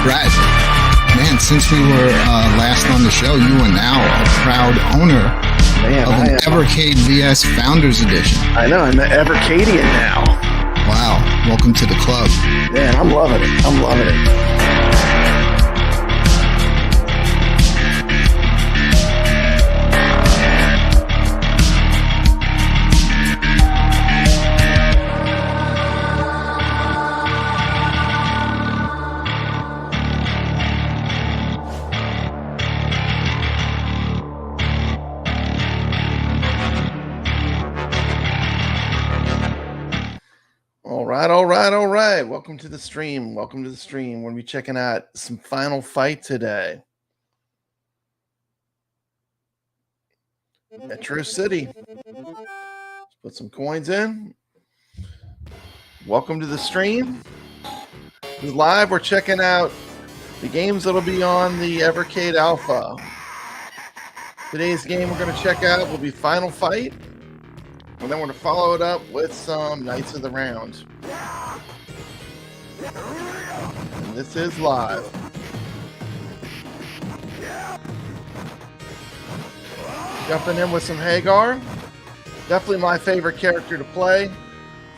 Brett, man, since we were last on the show, you are now a proud owner of an Evercade VS Founders Edition. I know, I'm an Evercadian now. Wow, welcome to the club. Man, I'm loving it. I'm loving it. All right. Welcome to the stream. We're going to be checking out some Final Fight today. Metro City. Let's put some coins in. Welcome to the stream. This is live. We're checking out the games that'll be on the Evercade Alpha. Today's game we're going to check out will be Final Fight. And then we're going to follow it up with some Knights of the Round. And this is live. Jumping in with some Hagar. Definitely my favorite character to play.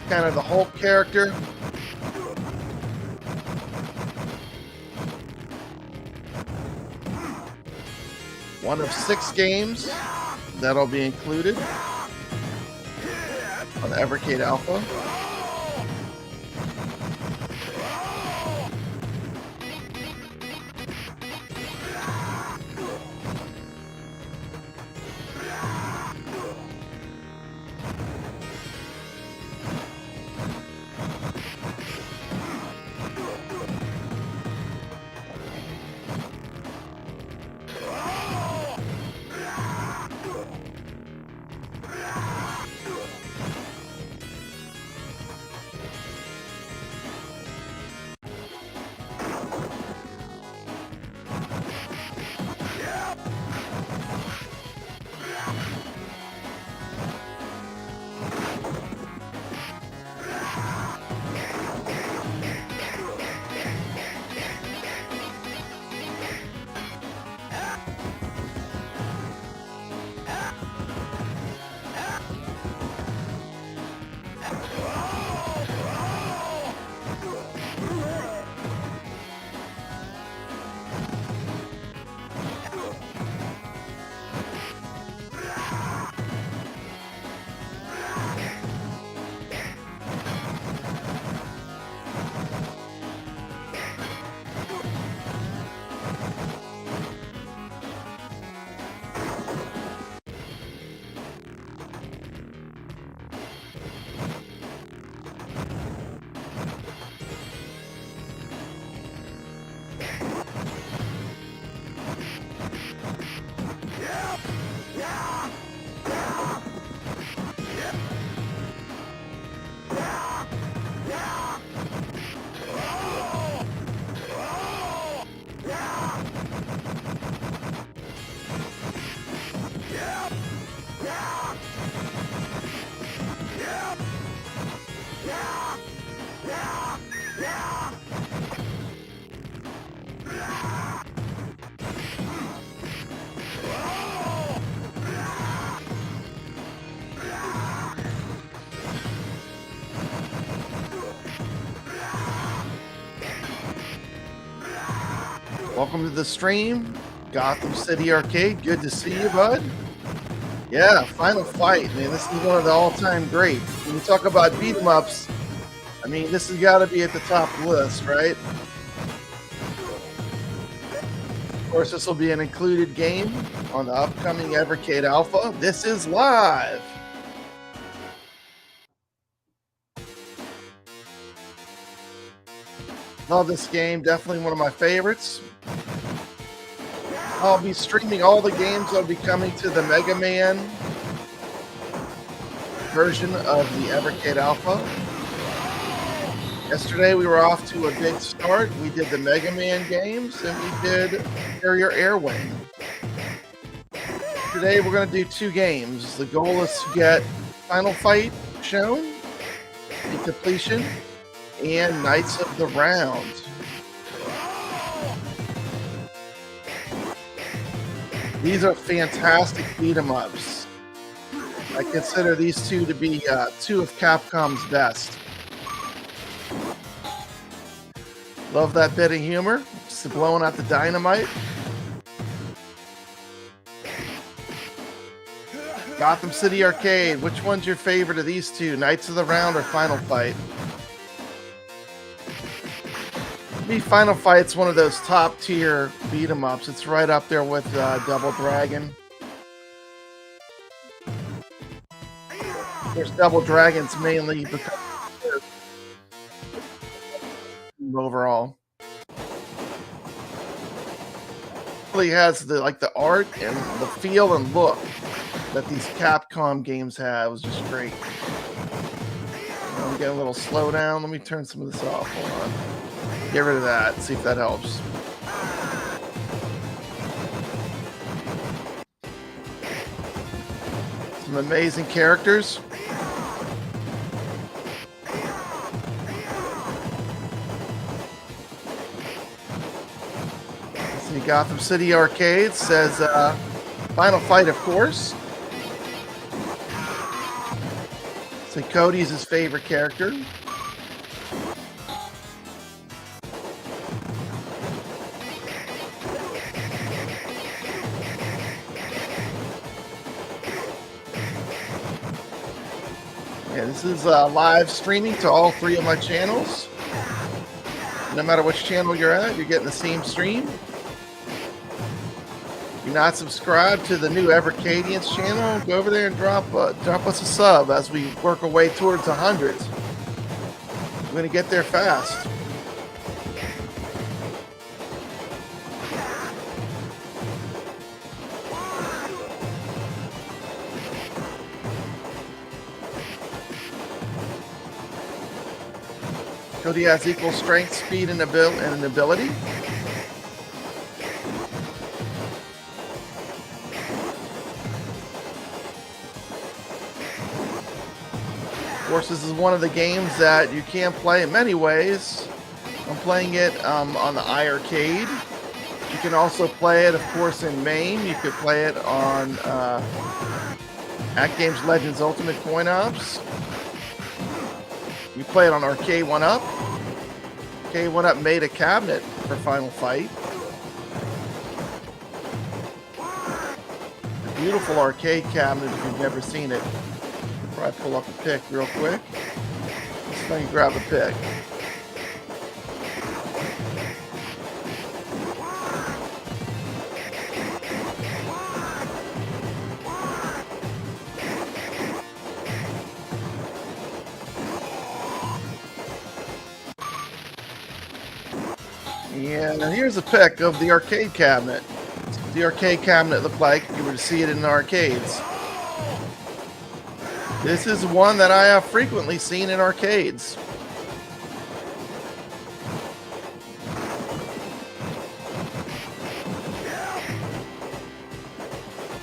Kind of the Hulk character. One of 6 games that'll be included on the Evercade Alpha. Welcome to the stream, Gotham City Arcade. Good to see you, bud. Yeah, Final Fight, man. This is one of the all-time greats. When you talk about beat 'em ups, I mean, this has got to be at the top of the list, right? Of course, this will be an included game on the upcoming Evercade Alpha. This is live. Love this game. Definitely one of my favorites. I'll be streaming all the games that'll be coming to the Mega Man version of the Evercade Alpha. Yesterday we were off to a big start. We did the Mega Man games and we did Carrier Air Wing. Today we're going to do 2 games. The goal is to get Final Fight shown in completion and Knights of the Round. These are fantastic beat 'em ups. I consider these two to be two of Capcom's best. Love that bit of humor. Just blowing out the dynamite. Gotham City Arcade. Which one's your favorite of these two? Knights of the Round or Final Fight? To me, Final Fight's one of those top tier beat 'em ups. It's right up there with Double Dragon. There's Double Dragons mainly because overall. Really has the art and the feel and look that these Capcom games have is just great. I'm getting a little slowdown. Let me turn some of this off. Hold on. Get rid of that. See if that helps. Some amazing characters. See, Gotham City Arcade says Final Fight, of course. So Cody's his favorite character. Yeah, this is live streaming to all three of my channels. No matter which channel you're at, you're getting the same stream. If you're not subscribed to the new Evercadians channel, go over there and drop us a sub as we work our way towards 100. We're going to get there fast. Cody has equal strength, speed, and ability. Of course, this is one of the games that you can play in many ways. I'm playing it on the iiRcade. You can also play it, of course, in MAME. You could play it on AtGames Legends Ultimate Coin Ops. You play it on Arcade 1-Up. Arcade 1-Up made a cabinet for Final Fight. A beautiful arcade cabinet if you've never seen it. Probably pull up a pic real quick. Let's see if I can grab a pic. And here's a pic of the arcade cabinet. The arcade cabinet looked like if you were to see it in the arcades. This is one that I have frequently seen in arcades.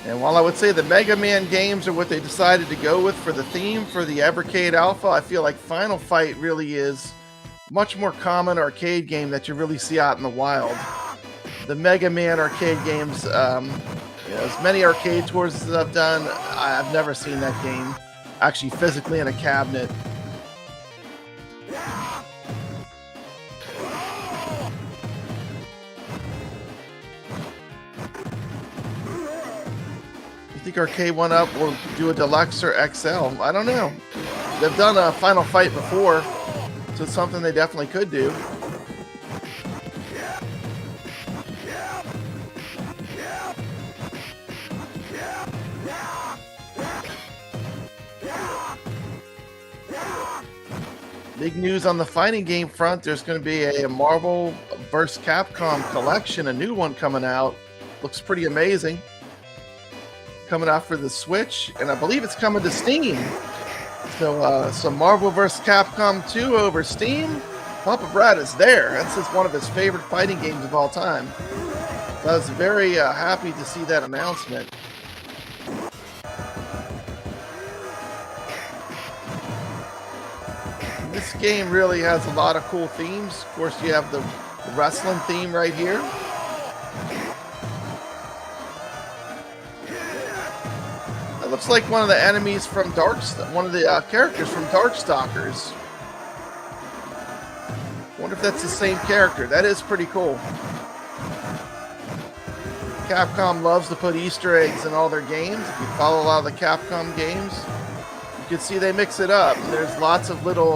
And while I would say the Mega Man games are what they decided to go with for the theme for the Evercade Alpha, I feel like Final Fight really is much more common arcade game that you really see out in the wild. The Mega Man arcade games, as many arcade tours as I've done, I've never seen that game actually physically in a cabinet. You think Arcade 1-Up will do a Deluxe or XL? I don't know. They've done a Final Fight before, so it's something they definitely could do. Big news on the fighting game front. There's going to be a Marvel vs. Capcom collection, a new one coming out. Looks pretty amazing. Coming out for the Switch, and I believe it's coming to Steam. So some Marvel vs. Capcom 2 over Steam. Papa Brad is there. That's just one of his favorite fighting games of all time. So I was very happy to see that announcement. This game really has a lot of cool themes. Of course, you have the wrestling theme right here. looks like one of the enemies from one of the characters from Darkstalkers. Wonder if that's the same character. That is pretty cool. Capcom loves to put Easter eggs in all their games. If you follow a lot of the Capcom games, you can see they mix it up. There's lots of little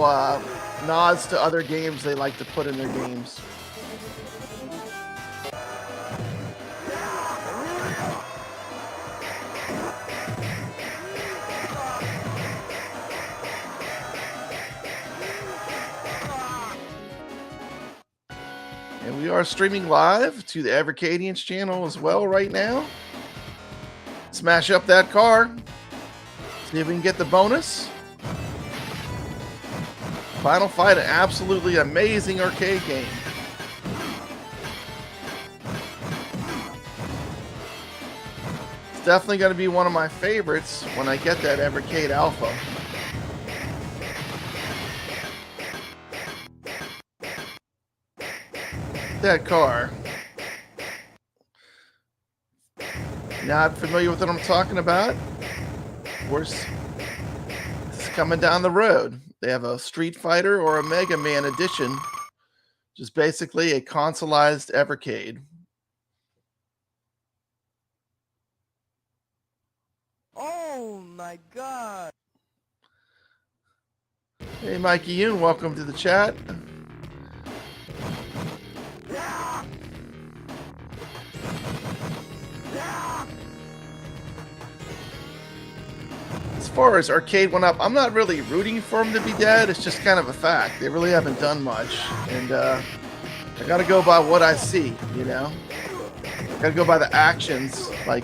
nods to other games they like to put in their games. And we are streaming live to the Evercadians channel as well right now. Smash up that car. See if we can get the bonus. Final Fight, an absolutely amazing arcade game. It's definitely going to be one of my favorites when I get that Evercade Alpha. That car. Not familiar with what I'm talking about? Of course, it's coming down the road. They have a Street Fighter or a Mega Man edition, which is basically a consoleized Evercade. Oh my god! Hey, Mikey Yoon, welcome to the chat. As far as Arcade 1-Up, I'm not really rooting for him to be dead. It's just kind of a fact. They really haven't done much. And I got to go by what I see, you know? I got to go by the actions. Like,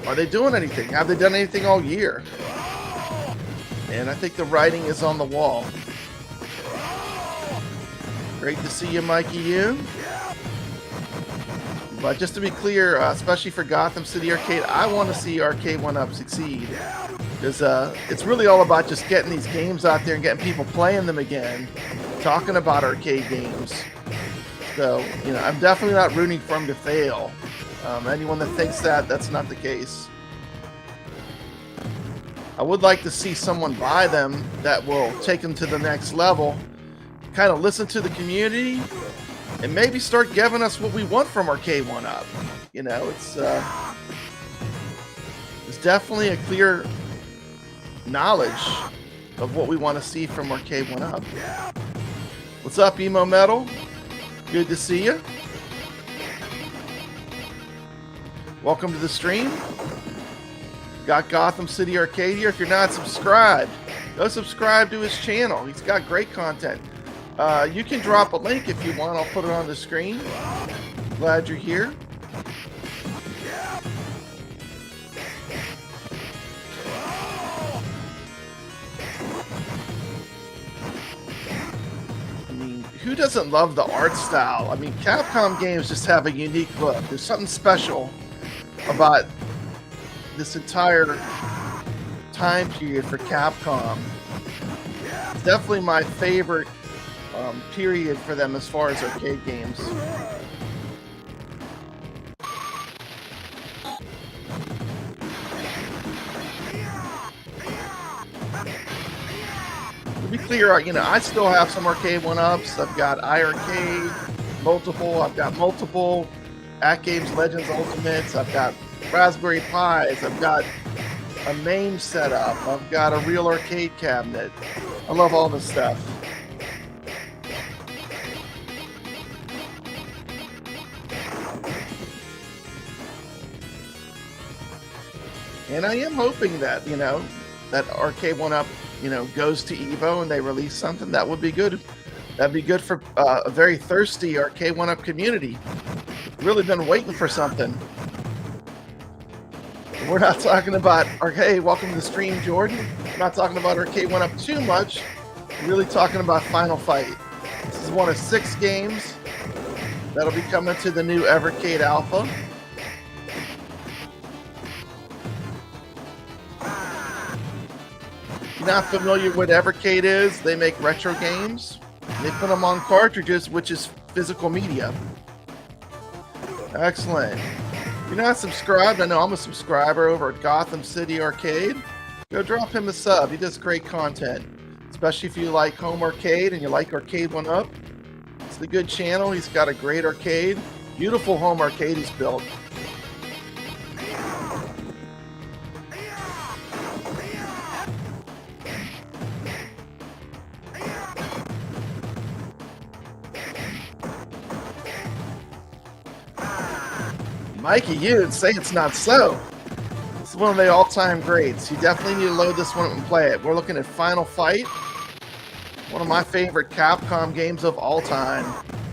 are they doing anything? Have they done anything all year? And I think the writing is on the wall. Great to see you, Mikey Yoon. But just to be clear, especially for Gotham City Arcade, I want to see Arcade 1-Up succeed. Because it's really all about just getting these games out there and getting people playing them again, talking about arcade games. So, you know, I'm definitely not rooting for them to fail. Anyone that thinks that, that's not the case. I would like to see someone buy them that will take them to the next level, kind of listen to the community, and maybe start giving us what we want from Arcade 1-Up. You know, it's definitely a clear knowledge of what we want to see from Arcade 1-Up. What's up, Emo Metal? Good to see you. Welcome to the stream. Got Gotham City Arcade here. If you're not subscribed, go subscribe to his channel. He's got great content. You can drop a link if you want. I'll put it on the screen. Glad you're here. Who doesn't love the art style? I mean, Capcom games just have a unique look. There's something special about this entire time period for Capcom. It's definitely my favorite period for them as far as arcade games. To be clear, you know, I still have some Arcade 1-Ups. I've got iiRcade, multiple. I've got multiple AtGames Legends Ultimates. I've got Raspberry Pis. I've got a MAME setup. I've got a real arcade cabinet. I love all this stuff. And I am hoping that, you know, that Arcade 1-Up, you know, goes to Evo and they release something. That would be good. That'd be good for a very thirsty Arcade 1-Up community. Really been waiting for something. We're not talking about Arcade. Welcome to the stream, Jordan. We're not talking about Arcade 1-Up too much. We're really talking about Final Fight. This is one of 6 games that'll be coming to the new Evercade Alpha. Not familiar with Evercade is, they make retro games. They put them on cartridges, which is physical media. Excellent. If you're not subscribed, I know I'm a subscriber over at Gotham City Arcade. Go drop him a sub. He does great content, especially if you like home arcade and you like Arcade 1-Up. It's a good channel. He's got a great arcade. Beautiful home arcade he's built. Mikey, you'd say it's not so. It's one of the all-time greats. You definitely need to load this one up and play it. We're looking at Final Fight, one of my favorite Capcom games of all time.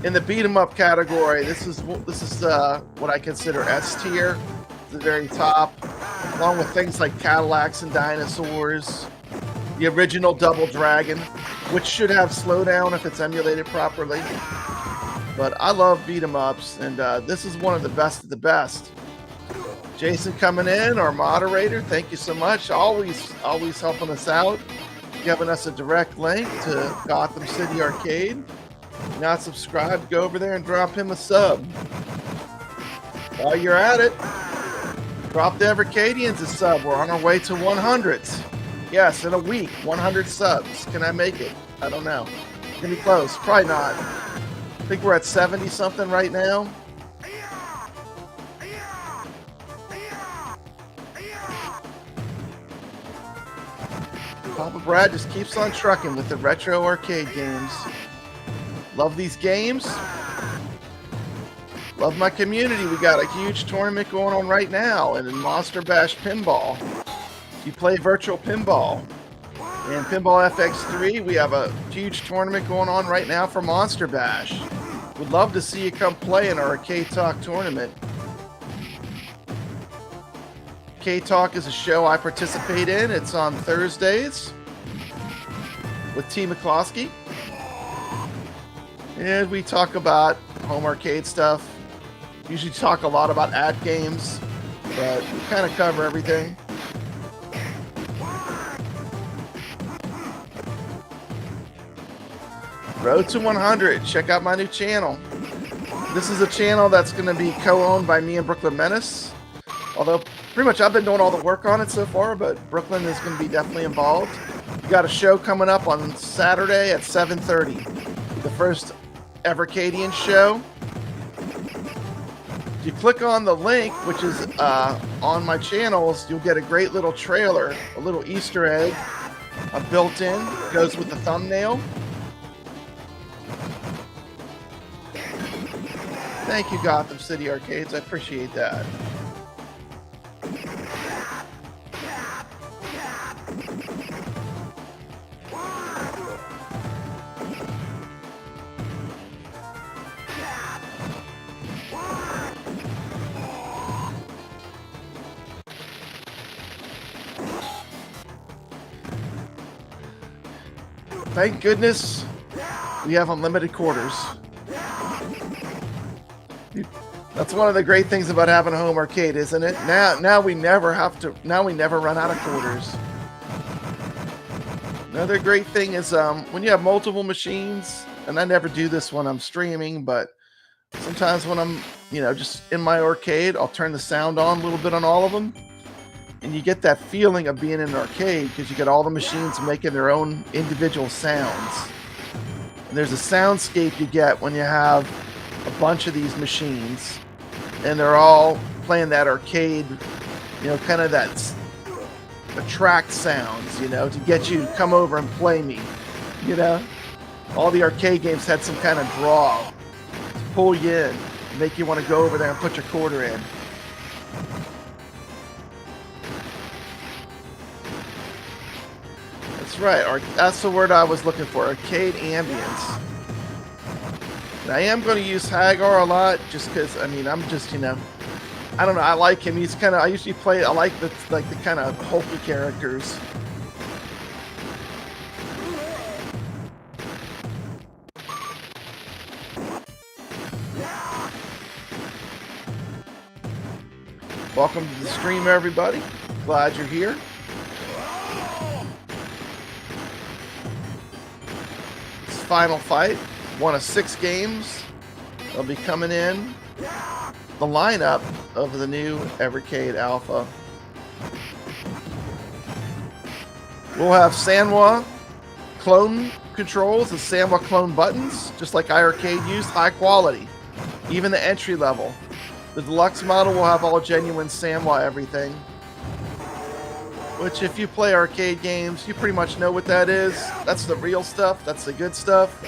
In the beat 'em up category, this is what I consider S tier, the very top, along with things like Cadillacs and Dinosaurs, the original Double Dragon, which should have slowdown if it's emulated properly. But I love beat 'em ups, and this is one of the best of the best. Jason coming in, our moderator, thank you so much. Always helping us out, giving us a direct link to Gotham City Arcade. If you're not subscribed, go over there and drop him a sub. While you're at it, drop the Evercadians a sub. We're on our way to 100. Yes, in a week, 100 subs. Can I make it? I don't know. It's gonna be close. Probably not. I think we're at 70 something right now. Papa Brad just keeps on trucking with the retro arcade games. Love these games. Love my community. We got a huge tournament going on right now, and in Monster Bash Pinball. You play virtual pinball. In Pinball FX3, we have a huge tournament going on right now for Monster Bash. Would love to see you come play in our Arcade Talk tournament. Arcade Talk is a show I participate in. It's on Thursdays with T. McCloskey. And we talk about home arcade stuff. Usually talk a lot about AtGames, but we kind of cover everything. Road to 100. Check out my new channel. This is a channel that's going to be co-owned by me and Brooklyn Menace. Although, pretty much I've been doing all the work on it so far, but Brooklyn is going to be definitely involved. We got a show coming up on Saturday at 7:30. The first Evercadians show. If you click on the link, which is on my channels, you'll get a great little trailer, a little Easter egg built in. Goes with the thumbnail. Thank you, Gotham City Arcades. I appreciate that. Thank goodness we have unlimited quarters. That's one of the great things about having a home arcade, isn't it? Now we never run out of quarters. Another great thing is when you have multiple machines, and I never do this when I'm streaming, but sometimes when I'm, just in my arcade, I'll turn the sound on a little bit on all of them. And you get that feeling of being in an arcade because you get all the machines making their own individual sounds. And there's a soundscape you get when you have a bunch of these machines and they're all playing that arcade, kind of that attract sounds, to get you to come over and play me. All the arcade games had some kind of draw to pull you in, make you want to go over there and put your quarter in. That's right. That's the word I was looking for. Arcade ambience. And I am going to use Hagar a lot, just because. I'm just, I don't know. I like him. He's kind of. I usually play. I like the kind of hulky characters. Welcome to the stream, everybody. Glad you're here. Final Fight, one of 6 games. They'll be coming in the lineup of the new Evercade Alpha. We'll have Sanwa clone controls and Sanwa clone buttons, just like iiRcade used, high quality, even the entry level. The deluxe model will have all genuine Sanwa everything, which if you play arcade games, you pretty much know what that is. That's the real stuff. That's the good stuff.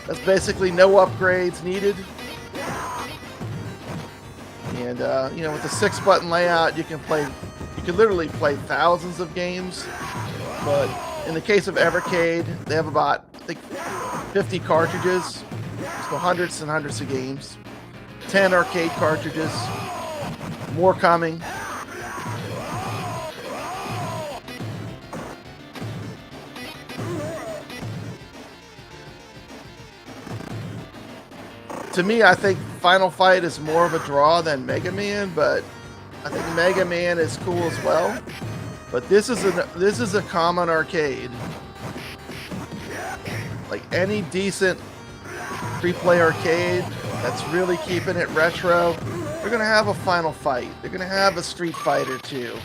That's basically no upgrades needed. And you know, with the 6-button layout, you can literally play thousands of games. But in the case of Evercade, they have about, I think, 50 cartridges, so hundreds and hundreds of games. 10 arcade cartridges, more coming. To me, I think Final Fight is more of a draw than Mega Man, but I think Mega Man is cool as well. But this is a common arcade. Like any decent free-play arcade that's really keeping it retro, they're gonna have a Final Fight. They're gonna have a Street Fighter 2.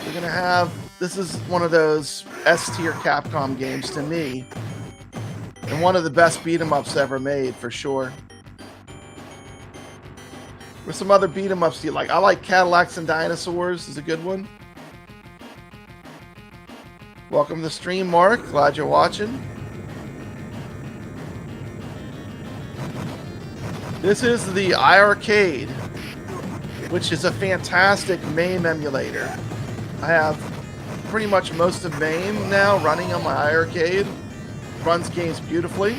They're gonna have. This is one of those S-tier Capcom games to me, and one of the best beat-em-ups ever made for sure. What's some other beat-em-ups do you like? I like Cadillacs and Dinosaurs is a good one. Welcome to the stream, Mark. Glad you're watching. This is the iiRcade, which is a fantastic MAME emulator. I have pretty much most of MAME now running on my iiRcade. Runs games beautifully.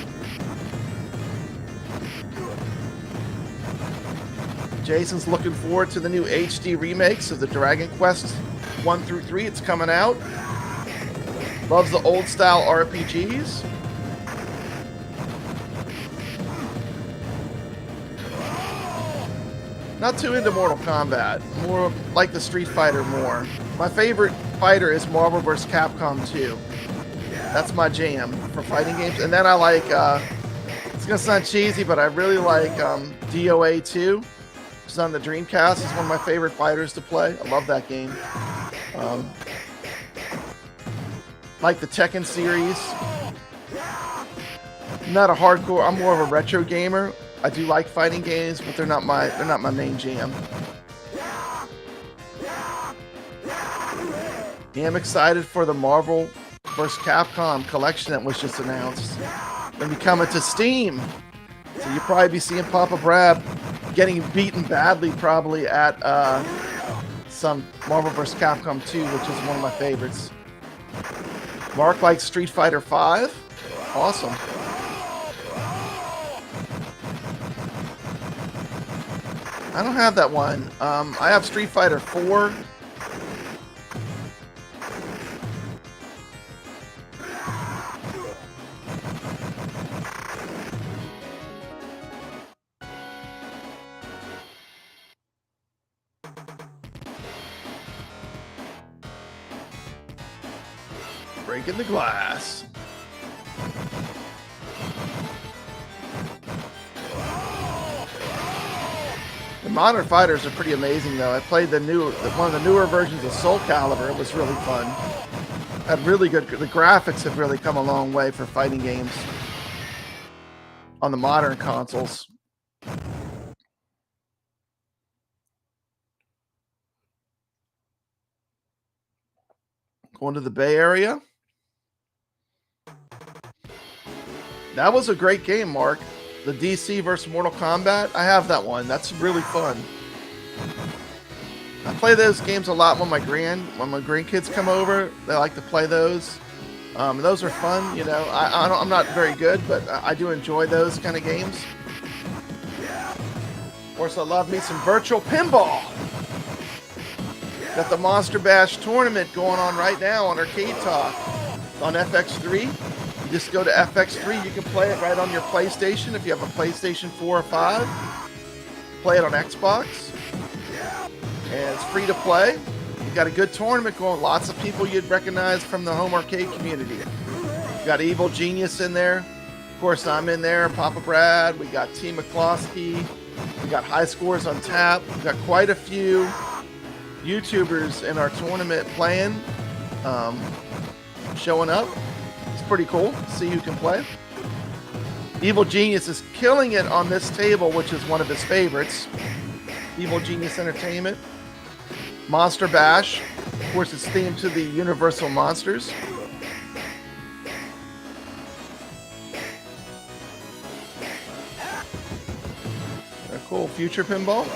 Jason's looking forward to the new HD remakes of the Dragon Quest 1 through 3. It's coming out. Loves the old style RPGs. Not too into Mortal Kombat. More like the Street Fighter more. My favorite fighter is Marvel vs. Capcom 2. That's my jam for fighting games. And then I like, it's going to sound cheesy, but I really like DOA 2. It's on the Dreamcast. It's one of my favorite fighters to play. I love that game. Like the Tekken series. I'm not a hardcore. I'm more of a retro gamer. I do like fighting games, but they're not my main jam. Yeah, I'm excited for the Marvel vs. Capcom collection that was just announced. Gonna be coming to Steam. So you'll probably be seeing Papa Brad getting beaten badly probably at some Marvel vs. Capcom 2, which is one of my favorites. Mark likes Street Fighter 5. Awesome. I don't have that one. I have Street Fighter 4. Breaking the glass. The modern fighters are pretty amazing, though. I played one of the newer versions of Soul Calibur. It was really fun. Had really good. The graphics have really come a long way for fighting games on the modern consoles. Going to the Bay Area. That was a great game, Mark. The DC versus Mortal Kombat. I have that one. That's really fun. I play those games a lot when my grandkids come over. They like to play those. Those are fun. You know, I'm not very good, but I do enjoy those kind of games. Of course, I love me some virtual pinball. Got the Monster Bash tournament going on right now on Arcade Talk. It's on FX3. Just go to FX3. You can play it right on your PlayStation if you have a PlayStation 4 or 5. Play it on Xbox. And it's free to play. You got a good tournament going. Lots of people you'd recognize from the home arcade community. You got Evil Genius in there. Of course, I'm in there. Papa Brad. We got T. McCloskey. We got High Scores on Tap. We got quite a few YouTubers in our tournament playing. showing up. It's pretty cool. See who can play. Evil Genius is killing it on this table, which is one of his favorites. Evil Genius Entertainment. Monster Bash. Of course, it's themed to the Universal Monsters. Very cool. Future Pinball.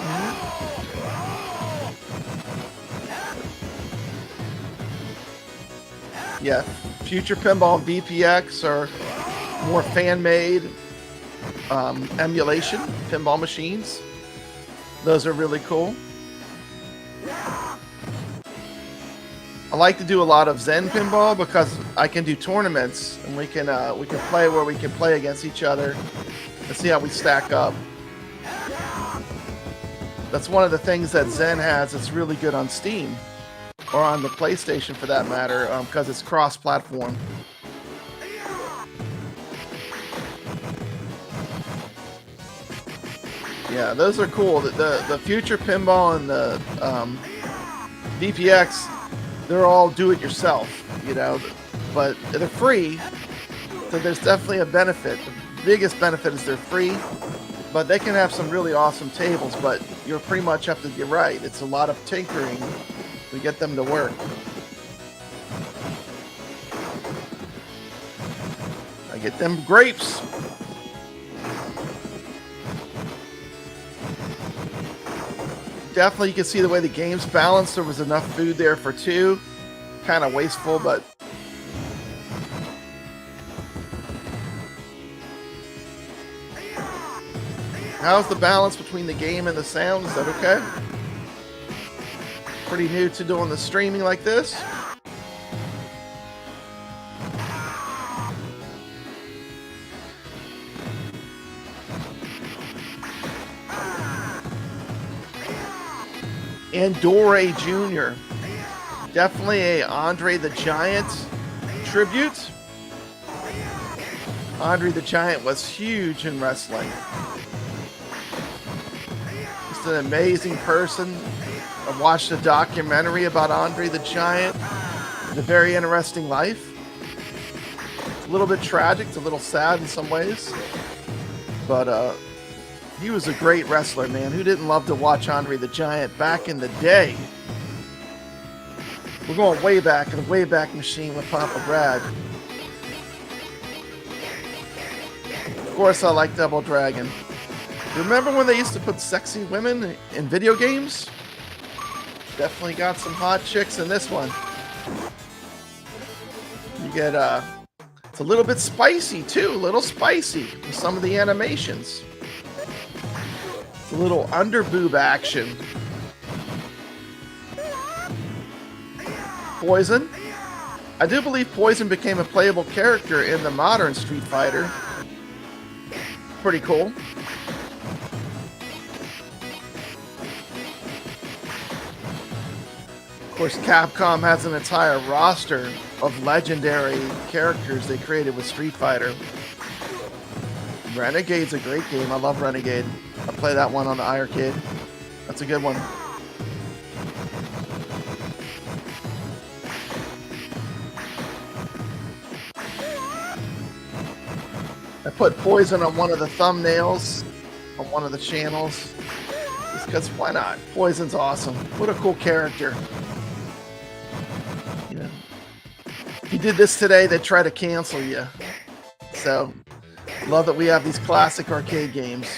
Yeah, Future Pinball and VPX are more fan-made emulation pinball machines. Those are really cool. I like to do a lot of Zen pinball because I can do tournaments and we can play where we can play against each other and see how we stack up. That's one of the things that Zen has that's really good on Steam or on the PlayStation for that matter, because it's cross-platform. Yeah, those are cool. The Future Pinball and the VPX, they're all do-it-yourself, you know, but they're free, so there's definitely a benefit. The biggest benefit is they're free, but they can have some really awesome tables, but you pretty much have to get right. It's a lot of tinkering to get them to work. I get them grapes. Definitely, you can see the way the game's balanced. There was enough food there for two. Kind of wasteful, but how's the balance between the game and the sound? Is that okay? Pretty new to doing the streaming like this. And Dore Jr. Definitely a Andre the Giant tribute. Andre the Giant was huge in wrestling. Just an amazing person. I watched a documentary about Andre the Giant. It's a very interesting life. It's a little bit tragic. It's a little sad in some ways. But he was a great wrestler, man. Who didn't love to watch Andre the Giant back in the day? We're going way back in the Wayback Machine with Papa Brad. Of course, I like Double Dragon. Remember when they used to put sexy women in video games? Definitely got some hot chicks in this one. You get, it's a little bit spicy too, a little spicy with some of the animations. A little underboob action. Poison. I do believe Poison became a playable character in the modern Street Fighter. Pretty cool. Of course, Capcom has an entire roster of legendary characters they created with Street Fighter. Renegade's a great game. I love Renegade. I play that one on the iiRcade. That's a good one. I put Poison on one of the thumbnails on one of the channels. Just because why not? Poison's awesome. What a cool character. You know, if you did this today, they'd try to cancel you. So, love that we have these classic arcade games.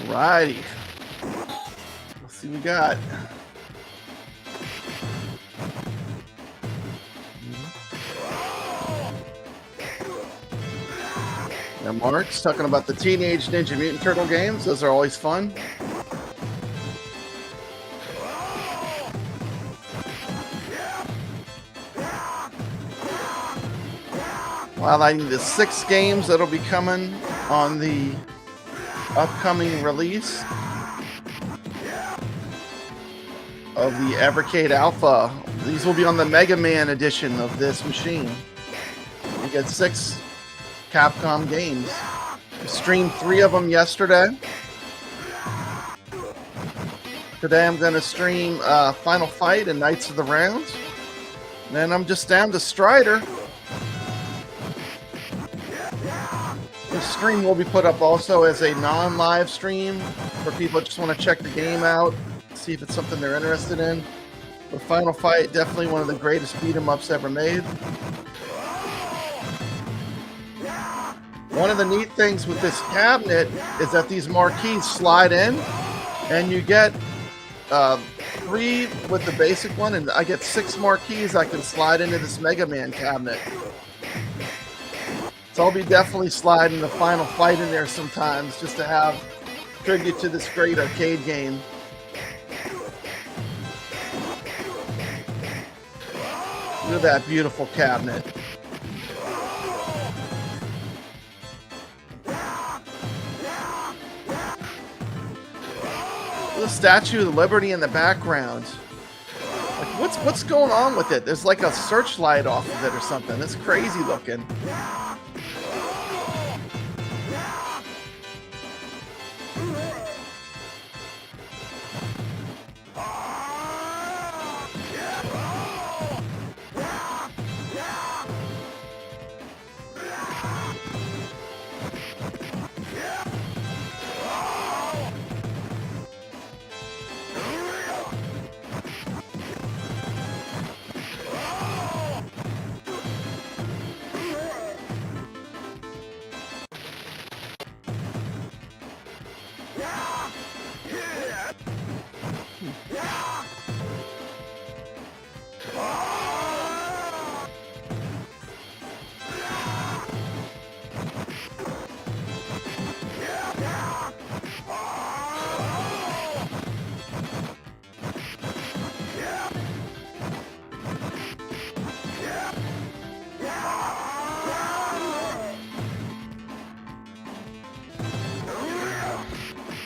Alrighty. Let's see what we got. Now Mark's talking about the Teenage Ninja Mutant Turtle games. Those are always fun. Highlighting the 6 games that'll be coming on the upcoming release of the Evercade Alpha. These will be on the Mega Man edition of this machine. You get 6 Capcom games. I streamed 3 of them yesterday. Today I'm going to stream Final Fight and Knights of the Round. And then I'm just down to Strider. This stream will be put up also as a non-live stream for people who just want to check the game out, see if it's something they're interested in. But Final Fight, definitely one of the greatest beat-em-ups ever made. One of the neat things with this cabinet is that these marquees slide in, and you get 3 with the basic one, and I get 6 marquees I can slide into this Mega Man cabinet. So I'll be definitely sliding the Final Fight in there sometimes just to have tribute to this great arcade game. Look at that beautiful cabinet. The Statue of Liberty in the background. Like, what's going on with it? There's like a searchlight off of it or something. It's crazy looking.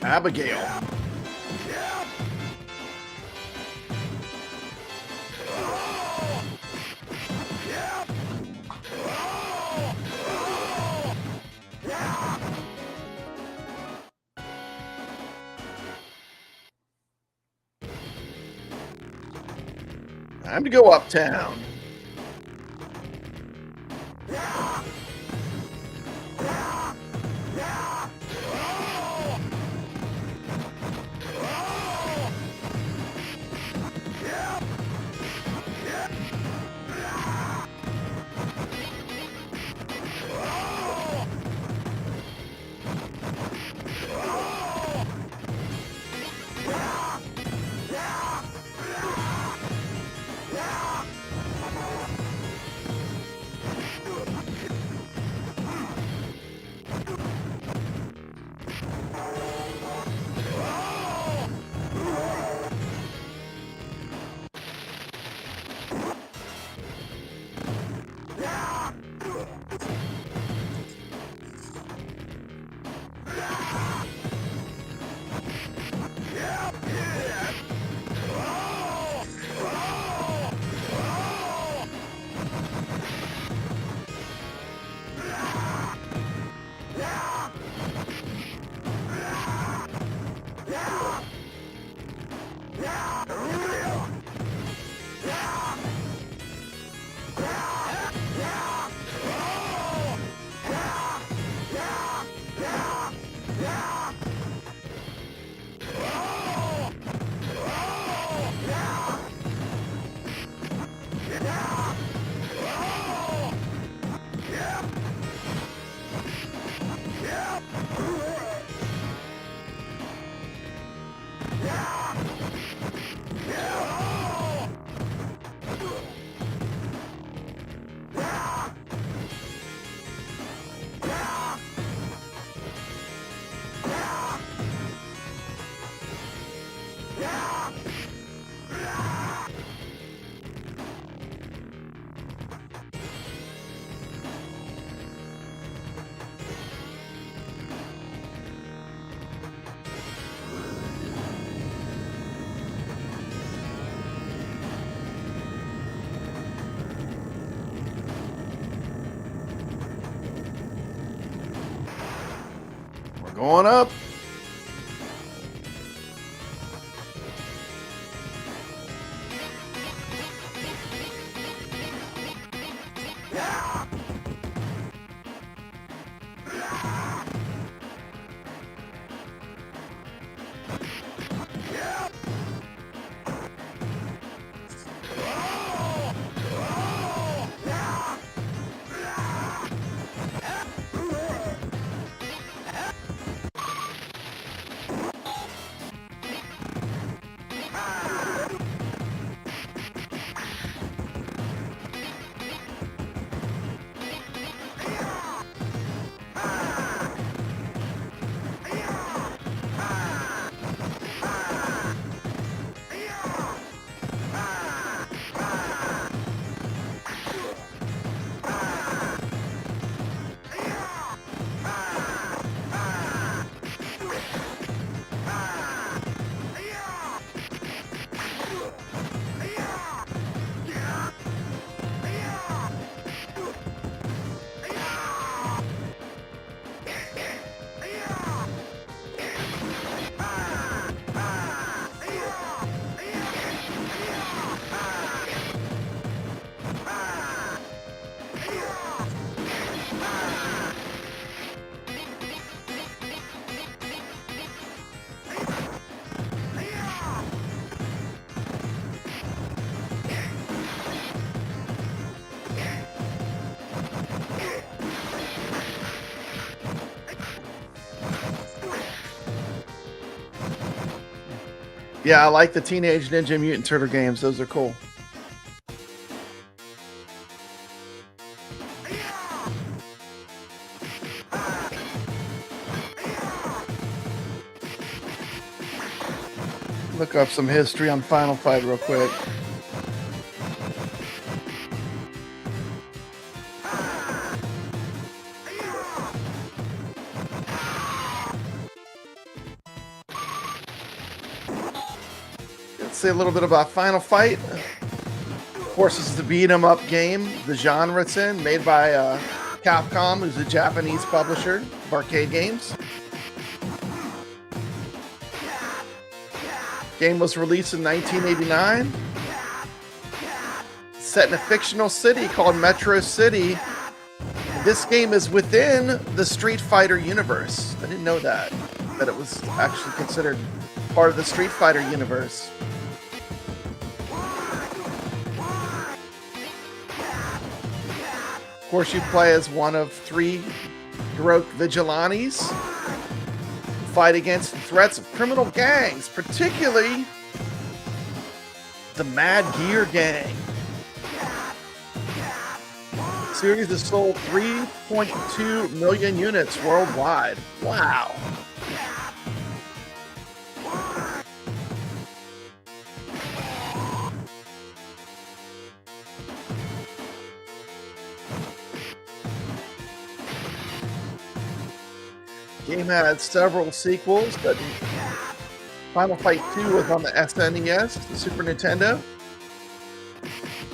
Abigail. Time to go uptown. Going up. Yeah, I like the Teenage Ninja Mutant Turtle games. Those are cool. Look up some history on Final Fight real quick. Let's say a little bit about Final Fight. Of course, this is the beat 'em up game. The genre it's in, made by Capcom, who's a Japanese publisher of arcade games. Game was released in 1989. Set in a fictional city called Metro City. This game is within the Street Fighter universe. I didn't know that it was actually considered part of the Street Fighter universe. Of course, you play as one of 3 heroic vigilantes. Fight against the threats of criminal gangs, particularly the Mad Gear Gang. The series has sold 3.2 million units worldwide. Wow. Game had several sequels, but Final Fight 2 was on the SNES, the Super Nintendo.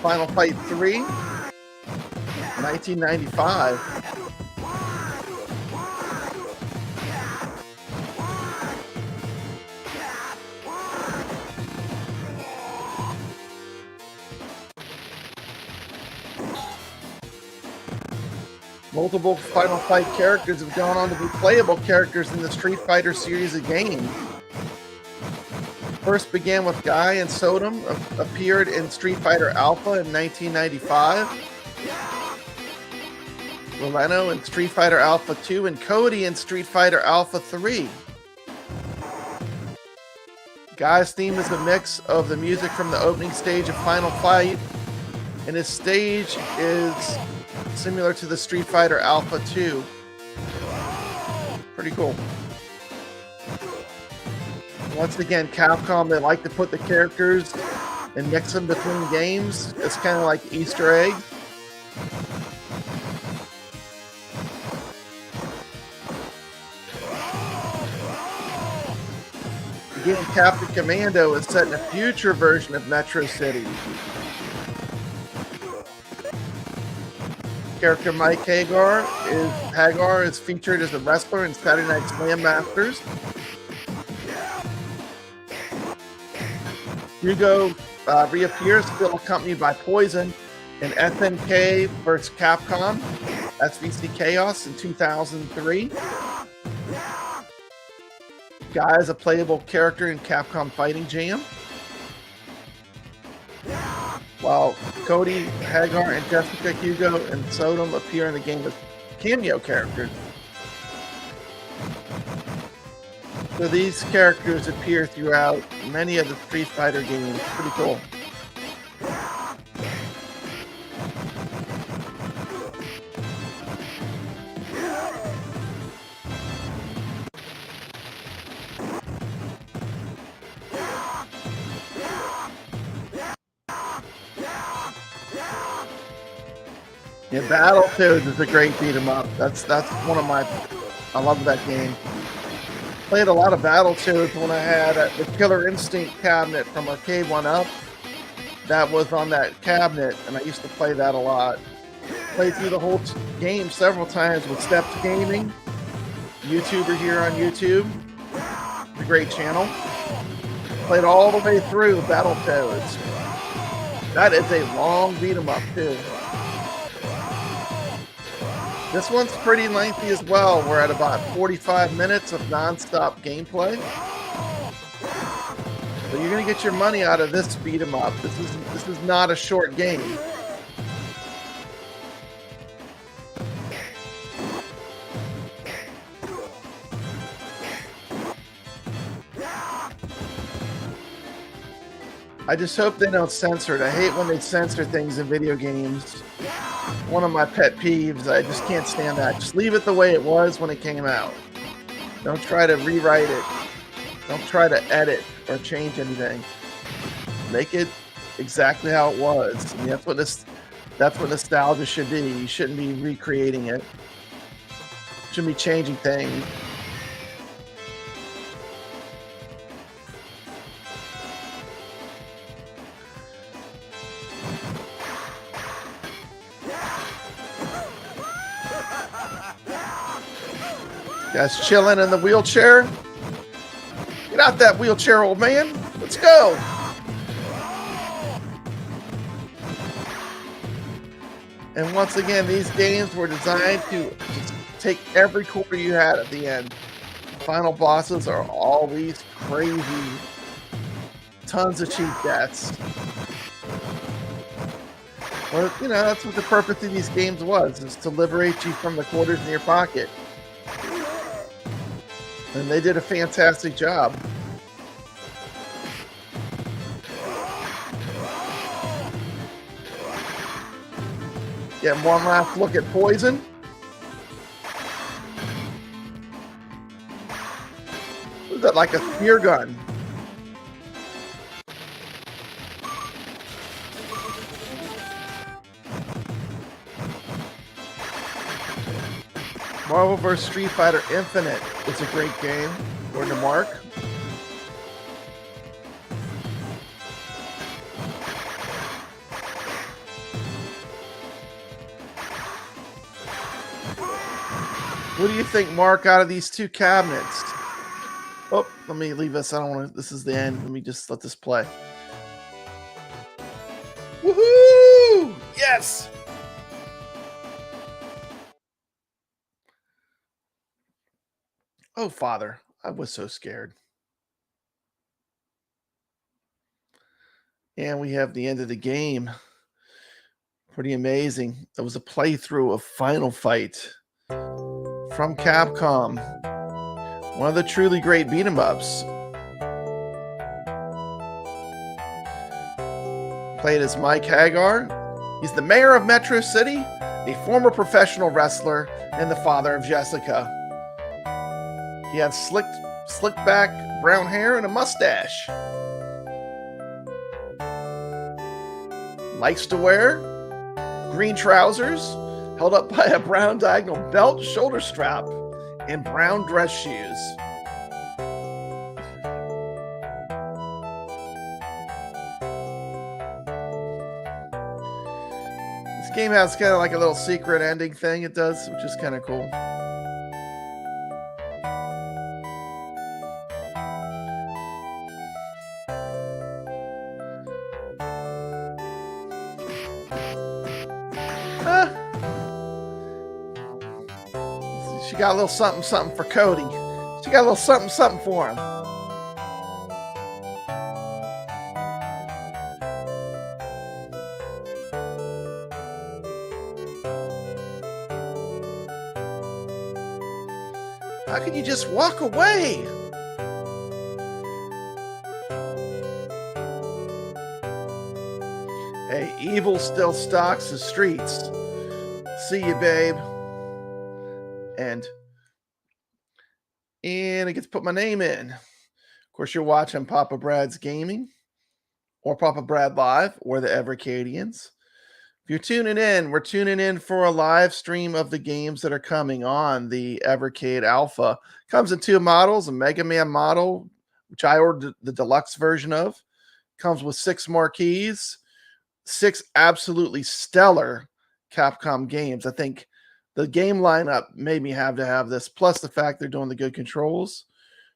Final Fight 3, 1995. Multiple Final Fight characters have gone on to be playable characters in the Street Fighter series of games. First began with Guy and Sodom, appeared in Street Fighter Alpha in 1995. Roleno in Street Fighter Alpha 2, and Cody in Street Fighter Alpha 3. Guy's theme is a mix of the music from the opening stage of Final Fight, and his stage is similar to the Street Fighter Alpha 2. Pretty cool. Once again, Capcom, they like to put the characters and mix them between games. It's kind of like Easter egg. The game Captain Commando is set in a future version of Metro City. Character Mike Hagar is featured as a wrestler in Saturday Night Slam Masters. Hugo reappears, still accompanied by Poison, in SNK vs. Capcom, SVC Chaos in 2003. Guy is a playable character in Capcom Fighting Jam. While Cody, Hagar, and Jessica, Hugo, and Sodom appear in the game as cameo characters. So these characters appear throughout many of the Street Fighter games. Pretty cool. Yeah, Battletoads is a great beat 'em up. That's one of my. I love that game. Played a lot of Battletoads when I had the Killer Instinct cabinet from Rcade 1-Up. That was on that cabinet, and I used to play that a lot. Played through the whole game several times with Steps Gaming, YouTuber here on YouTube. It's a great channel. Played all the way through Battletoads. That is a long beat 'em up too. This one's pretty lengthy as well. We're at about 45 minutes of non-stop gameplay. So you're gonna get your money out of this beat 'em up. This is not a short game. I just hope they don't censor it. I hate when they censor things in video games. One of my pet peeves. I just can't stand that. Just leave it the way it was when it came out. Don't try to rewrite it. Don't try to edit or change anything. Make it exactly how it was. I mean, that's what nostalgia should be. You shouldn't be recreating it. You shouldn't be changing things. Guys chilling in the wheelchair. Get out that wheelchair, old man. Let's go. And once again, these games were designed to just take every quarter you had at the end. Final bosses are always crazy. Tons of cheap deaths. Well, you know, that's what the purpose of these games was, is to liberate you from the quarters in your pocket. And they did a fantastic job. Getting one last look at Poison. What is that, like a spear gun? Marvel vs. Street Fighter Infinite is a great game, according to Mark. What do you think, Mark, out of these two cabinets? Oh, let me leave this. I don't want to. This is the end. Let me just let this play. Woohoo! Yes! Oh, Father, I was so scared. And we have the end of the game. Pretty amazing. That was a playthrough of Final Fight from Capcom. One of the truly great beat 'em ups. Played as Mike Hagar. He's the mayor of Metro City, a former professional wrestler, and the father of Jessica. He had slicked back brown hair and a mustache. Likes to wear green trousers, held up by a brown diagonal belt, shoulder strap, and brown dress shoes. This game has kind of like a little secret ending thing it does, which is kind of cool. She got a little something something for Cody. She got a little something something for him. How can you just walk away? Hey, evil still stalks the streets. See you, babe. And I get to put my name in. Of course, you're watching Papa Brad's Gaming, or Papa Brad Live, or the Evercadians. If you're tuning in, we're tuning in for a live stream of the games that are coming on the Evercade Alpha. Comes in two models, a Mega Man model, which I ordered the deluxe version of. Comes with 6 marquees, 6 absolutely stellar Capcom games. I think the game lineup made me have to have this, plus the fact they're doing the good controls.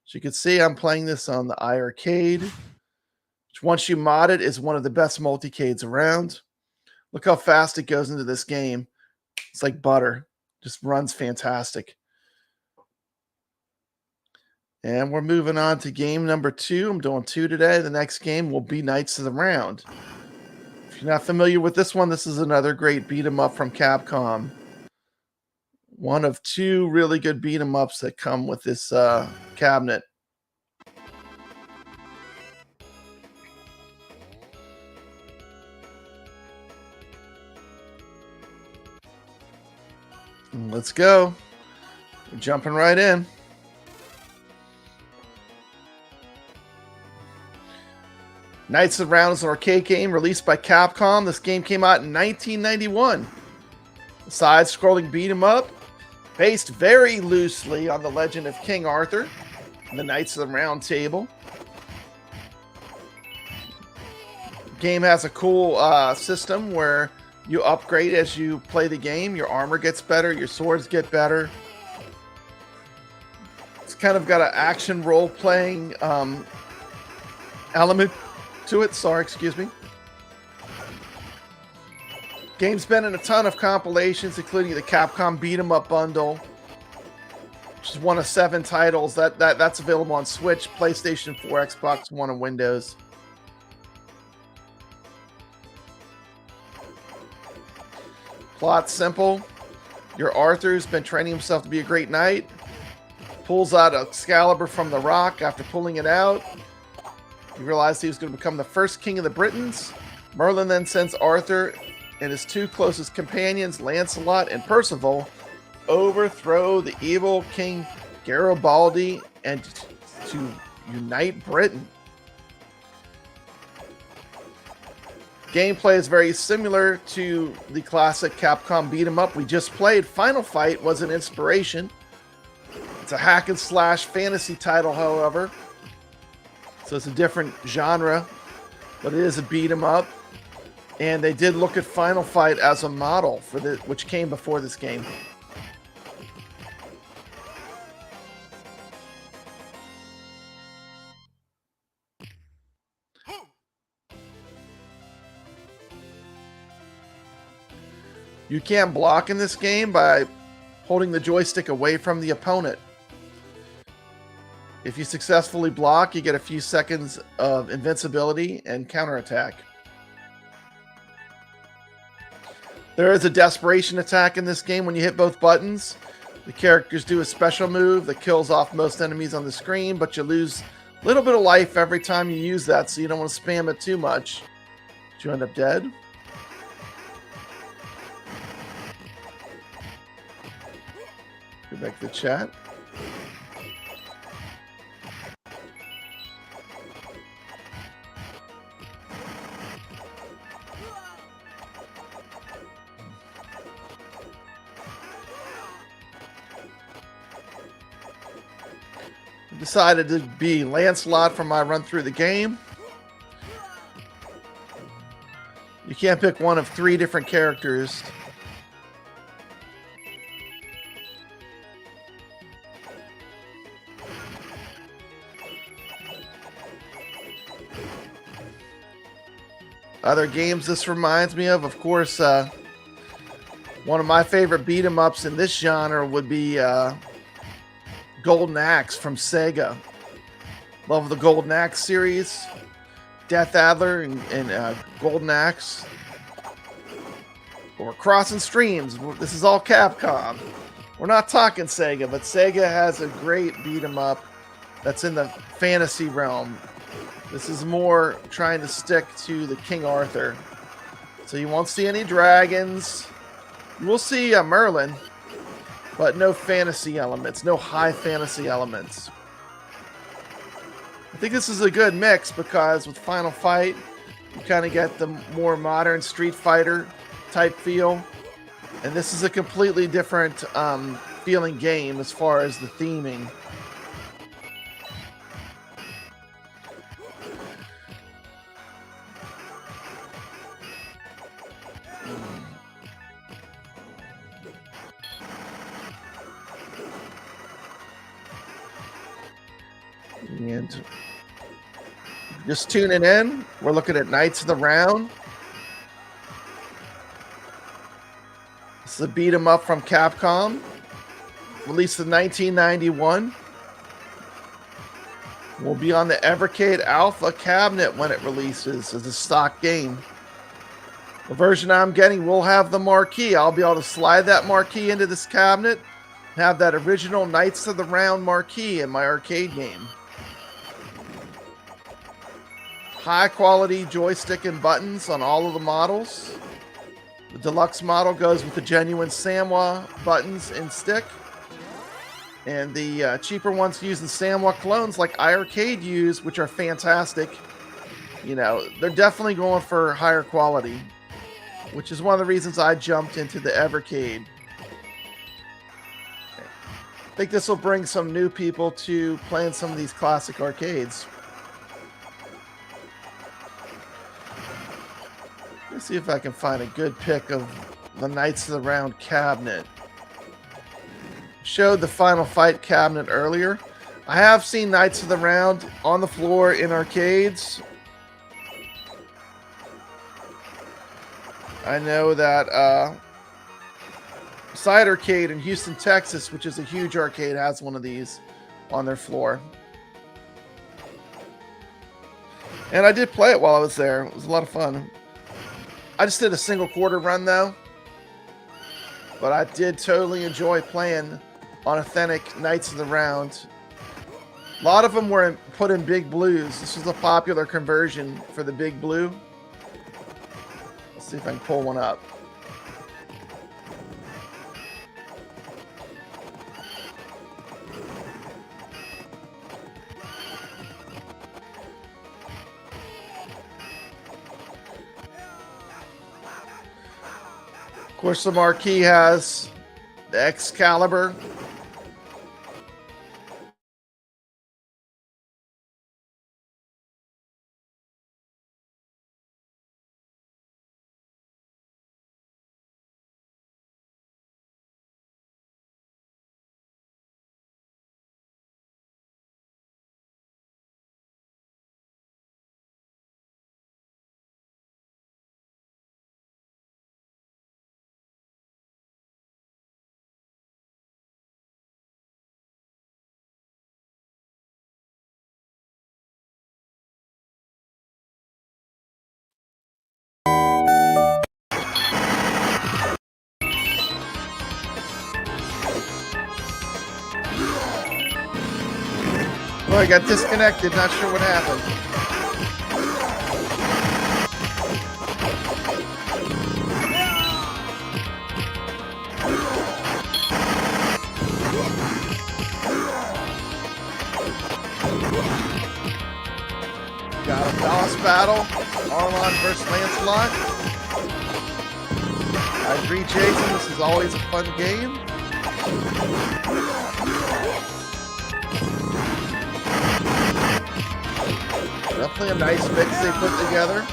So you can see I'm playing this on the iiRcade, which once you mod it is one of the best multicades around. Look how fast it goes into this game. It's like butter. Just runs fantastic. And we're moving on to game number 2. I'm doing 2 today. The next game will be Knights of the Round. If you're not familiar with this one, this is another great beat 'em up from Capcom. One of 2 really good beat 'em ups that come with this cabinet. Let's go. We're jumping right in. Knights of the Round is an arcade game released by Capcom. This game came out in 1991. A side-scrolling beat 'em up based very loosely on the legend of King Arthur and the Knights of the Round Table. The game has a cool system where you upgrade as you play the game. Your armor gets better. Your swords get better. It's kind of got an action role-playing element to it. Sorry, excuse me. Game's been in a ton of compilations, including the Capcom Beat 'em Up bundle, which is one of 7 titles. That's available on Switch, PlayStation 4, Xbox One, and Windows. Plot's simple. Your Arthur's been training himself to be a great knight. Pulls out Excalibur from the rock. After pulling it out, he realized he was going to become the first king of the Britons. Merlin then sends Arthur and his 2 closest companions, Lancelot and Percival, overthrow the evil King Garibaldi and to unite Britain. Gameplay is very similar to the classic Capcom beat 'em up we just played. Final Fight was an inspiration. It's a hack and slash fantasy title, however, so it's a different genre, but it is a beat 'em up. And they did look at Final Fight as a model for which came before this game. You can't block in this game by holding the joystick away from the opponent. If you successfully block, you get a few seconds of invincibility and counterattack. There is a desperation attack in this game when you hit both buttons. The characters do a special move that kills off most enemies on the screen, but you lose a little bit of life every time you use that, so you don't want to spam it too much. But you end up dead. Go back to the chat. Decided to be Lancelot for my run through the game. You can't pick one of 3 different characters. Other games this reminds me of course, one of my favorite beat 'em ups in this genre would be Golden Axe from Sega. Love the Golden Axe series. Death Adler and Golden Axe. We're crossing streams. This is all Capcom. We're not talking Sega, but Sega has a great beat 'em up that's in the fantasy realm. This is more trying to stick to the King Arthur. So you won't see any dragons. You will see Merlin, but no fantasy elements, no high fantasy elements. I think this is a good mix because with Final Fight, you kind of get the more modern Street Fighter type feel. And this is a completely different feeling game as far as the theming. And just tuning in, we're looking at Knights of the Round. This is a beat 'em up from Capcom, released in 1991. Will be on the Evercade Alpha cabinet when it releases as a stock game. The version I'm getting will have the marquee. I'll be able to slide that marquee into this cabinet and have that original Knights of the Round marquee in my arcade game. High quality joystick and buttons on all of the models. The deluxe model goes with the genuine Samwa buttons and stick. And the cheaper ones using Samwa clones like iiRcade use, which are fantastic. You know, they're definitely going for higher quality, which is one of the reasons I jumped into the Evercade. I think this will bring some new people to playing some of these classic arcades. Let's see if I can find a good pick of the Knights of the Round cabinet. Showed the Final Fight cabinet earlier. I have seen Knights of the Round on the floor in arcades. I know that Side Arcade in Houston, Texas, which is a huge arcade, has one of these on their floor. And I did play it while I was there. It was a lot of fun. I just did a single quarter run though, but I did totally enjoy playing on authentic Knights of the Round. A lot of them were put in Big Blues. This was a popular conversion for the Big Blue. Let's see if I can pull one up. Of course, the marquee has the Excalibur. Oh, I got disconnected. Not sure what happened. Got a boss battle. Arlon versus Lancelot. I agree, Jason. This is always a fun game. Definitely a nice mix they put together.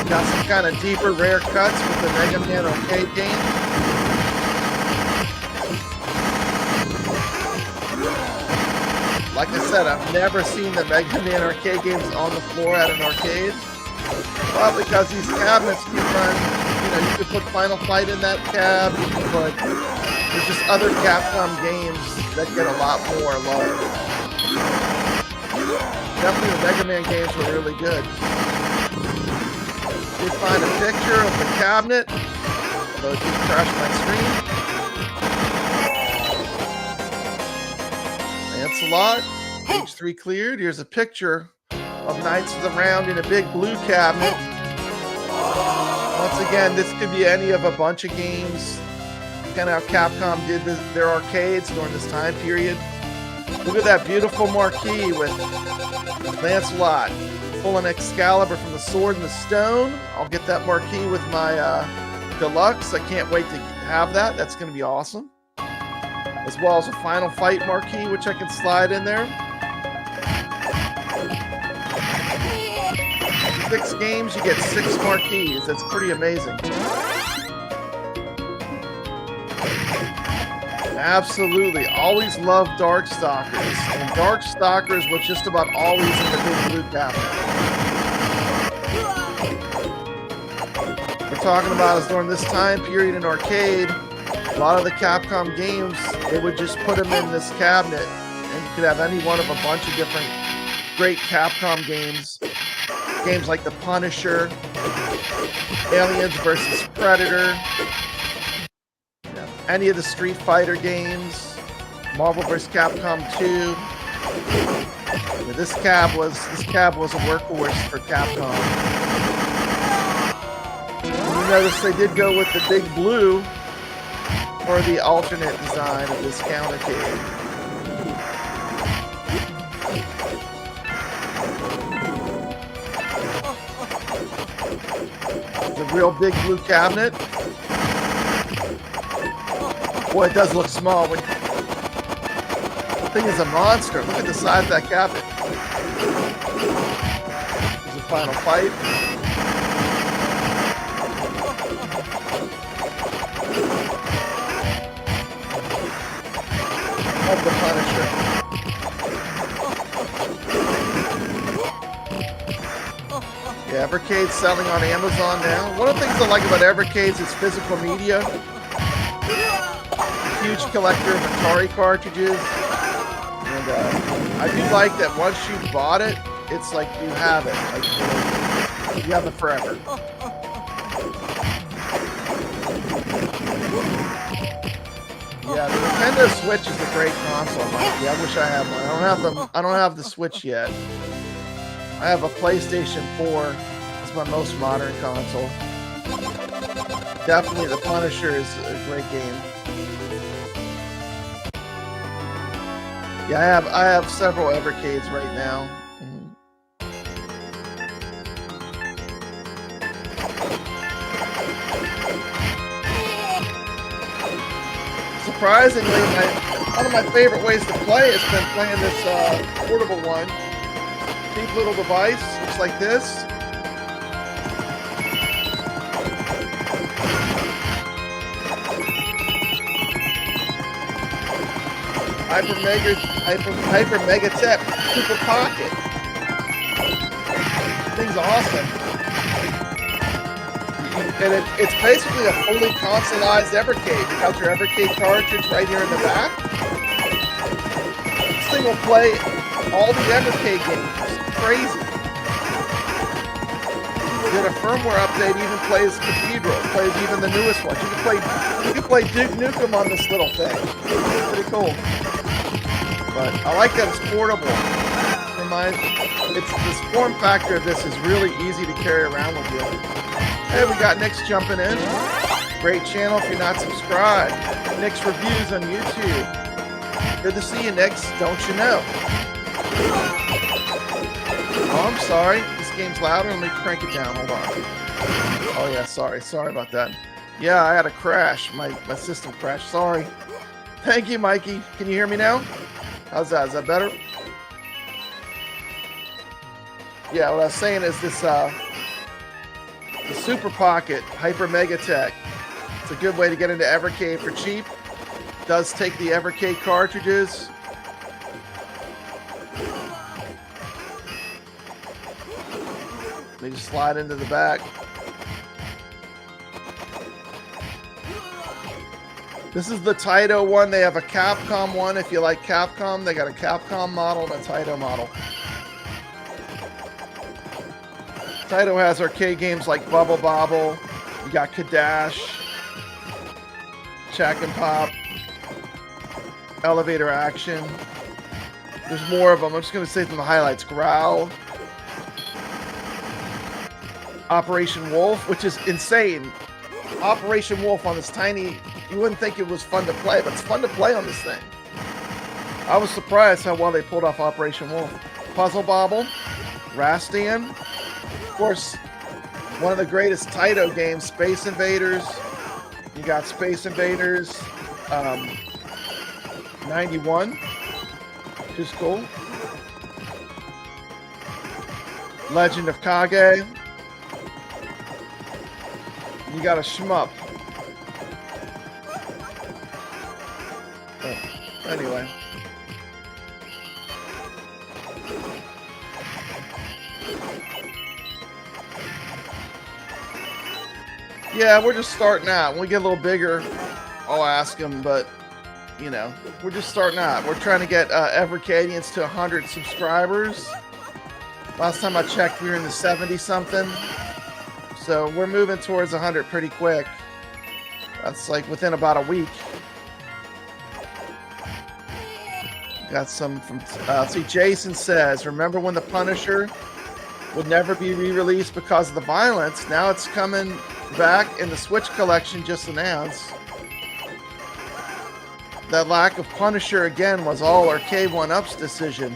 Got some kind of deeper, rare cuts with the Mega Man arcade game. Like I said, I've never seen the Mega Man arcade games on the floor at an arcade. Probably because these cabinets can run, you know, you could put Final Fight in that cab, you can put, there's just other Capcom games that get a lot more love. Definitely the Mega Man games were really good. Did find a picture of the cabinet, although it did crash my screen. Thanks a lot. Stage 3 cleared. Here's a picture of Knights of the Round in a big blue cabinet. Once again, this could be any of a bunch of games. Kind of how Capcom did their arcades during this time period. Look at that beautiful marquee with Lancelot pulling Excalibur from the sword and the stone. I'll get that marquee with my deluxe. I can't wait to have that. That's going to be awesome. As well as a Final Fight marquee, which I can slide in there. 6 games, you get 6 marquees. That's pretty amazing. Absolutely. Always loved Darkstalkers. And Darkstalkers was just about always in the big blue cabinet. We're talking about is during this time period in arcade, a lot of the Capcom games, they would just put them in this cabinet, and you could have any one of a bunch of different great Capcom games. Games like The Punisher, Aliens vs. Predator, any of the Street Fighter games, Marvel vs. Capcom 2. This cab was a workhorse for Capcom. You notice they did go with the big blue for the alternate design of this countercade. The real big blue cabinet. Boy, it does look small. The thing is a monster. Look at the size of that cabinet. There's a Final Fight. Of the Punisher. Yeah, Evercade's selling on Amazon now. One of the things I like about Evercade is physical media. Huge collector of Atari cartridges. And I do like that once you bought it, it's like you have it. Like, you have it forever. Yeah, the Nintendo Switch is a great console, Mikey. I wish I had one. I don't have the Switch yet. I have a PlayStation 4. It's my most modern console. Definitely, The Punisher is a great game. Yeah, I have several Evercades right now. Surprisingly, one of my favorite ways to play has been playing this portable one. Cheap little device, looks like this. Hyper Mega Tech Super Pocket. Thing's awesome. And it's basically a fully consoleized Evercade. You got your Evercade cartridge right here in the back. This thing will play all the Evercade games. It's crazy. Did a firmware update, even plays Cathedral, plays even the newest ones. You can play Duke Nukem on this little thing. It's pretty cool. But I like that it's portable. This form factor of this is really easy to carry around with you. Hey, we got Nick's jumping in. Great channel if you're not subscribed. Nick's Reviews on YouTube. Good to see you, Nick's. Don't you know? Oh, I'm sorry. This game's louder. Let me crank it down. Hold on. Oh, yeah, sorry. Sorry about that. Yeah, I had a crash. My system crashed. Sorry. Thank you, Mikey. Can you hear me now? How's that? Is that better? Yeah, what I was saying is this The Super Pocket Hyper Mega Tech. It's a good way to get into Evercade for cheap. Does take the Evercade cartridges. They just slide into the back. This is the Taito one. They have a Capcom one. If you like Capcom, they got a Capcom model and a Taito model. Taito has arcade games like Bubble Bobble. You got Kadash, Check and Pop, Elevator Action. There's more of them. I'm just going to say some of the highlights. Growl, Operation Wolf, which is insane. Operation Wolf on this tiny, you wouldn't think it was fun to play, but it's fun to play on this thing. I was surprised how well they pulled off Operation Wolf. Puzzle Bobble, Rastan, of course, one of the greatest Taito games, Space Invaders. You got Space Invaders 91, which is cool. Legend of Kage. You got a shmup. Oh, anyway. Yeah, we're just starting out. When we get a little bigger, I'll ask them, but, you know, we're just starting out. We're trying to get Evercadians to 100 subscribers. Last time I checked, we were in the 70-something. So we're moving towards 100 pretty quick. That's like within about a week. Got some from, see, Jason says, remember when The Punisher would never be re-released because of the violence? Now it's coming back in the Switch collection just announced. That lack of Punisher again was all Arcade 1-Up's decision.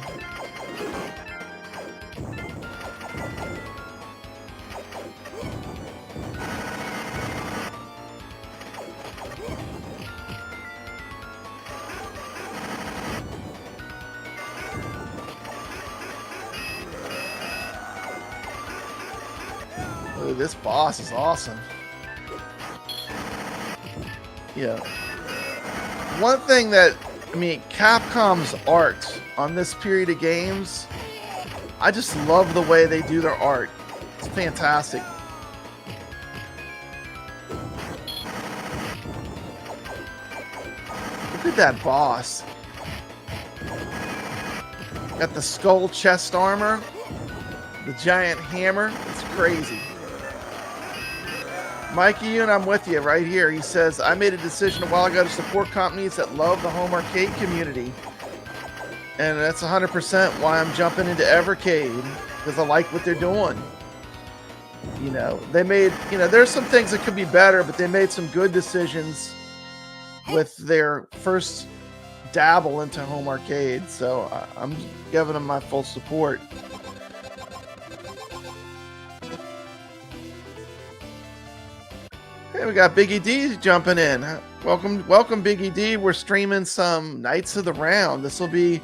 Ooh, this boss is awesome. Yeah. One thing that, I mean, Capcom's art on this period of games, I just love the way they do their art. It's fantastic. Look at that boss. Got the skull chest armor, the giant hammer. It's crazy. Mikey, and I'm with you right here. He says, I made a decision a while ago to support companies that love the home arcade community. And that's 100% why I'm jumping into Evercade, because I like what they're doing. You know, they made, you know, there's some things that could be better, but they made some good decisions with their first dabble into home arcade. So I'm giving them my full support. Hey, we got Biggie D jumping in. Welcome, Biggie D. We're streaming some Knights of the Round. This will be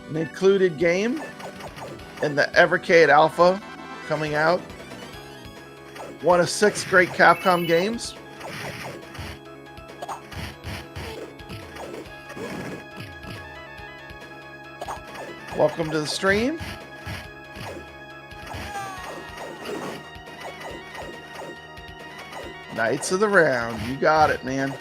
an included game in the Evercade Alpha coming out. One of 6 great Capcom games. Welcome to the stream. Knights of the Round. You got it, man.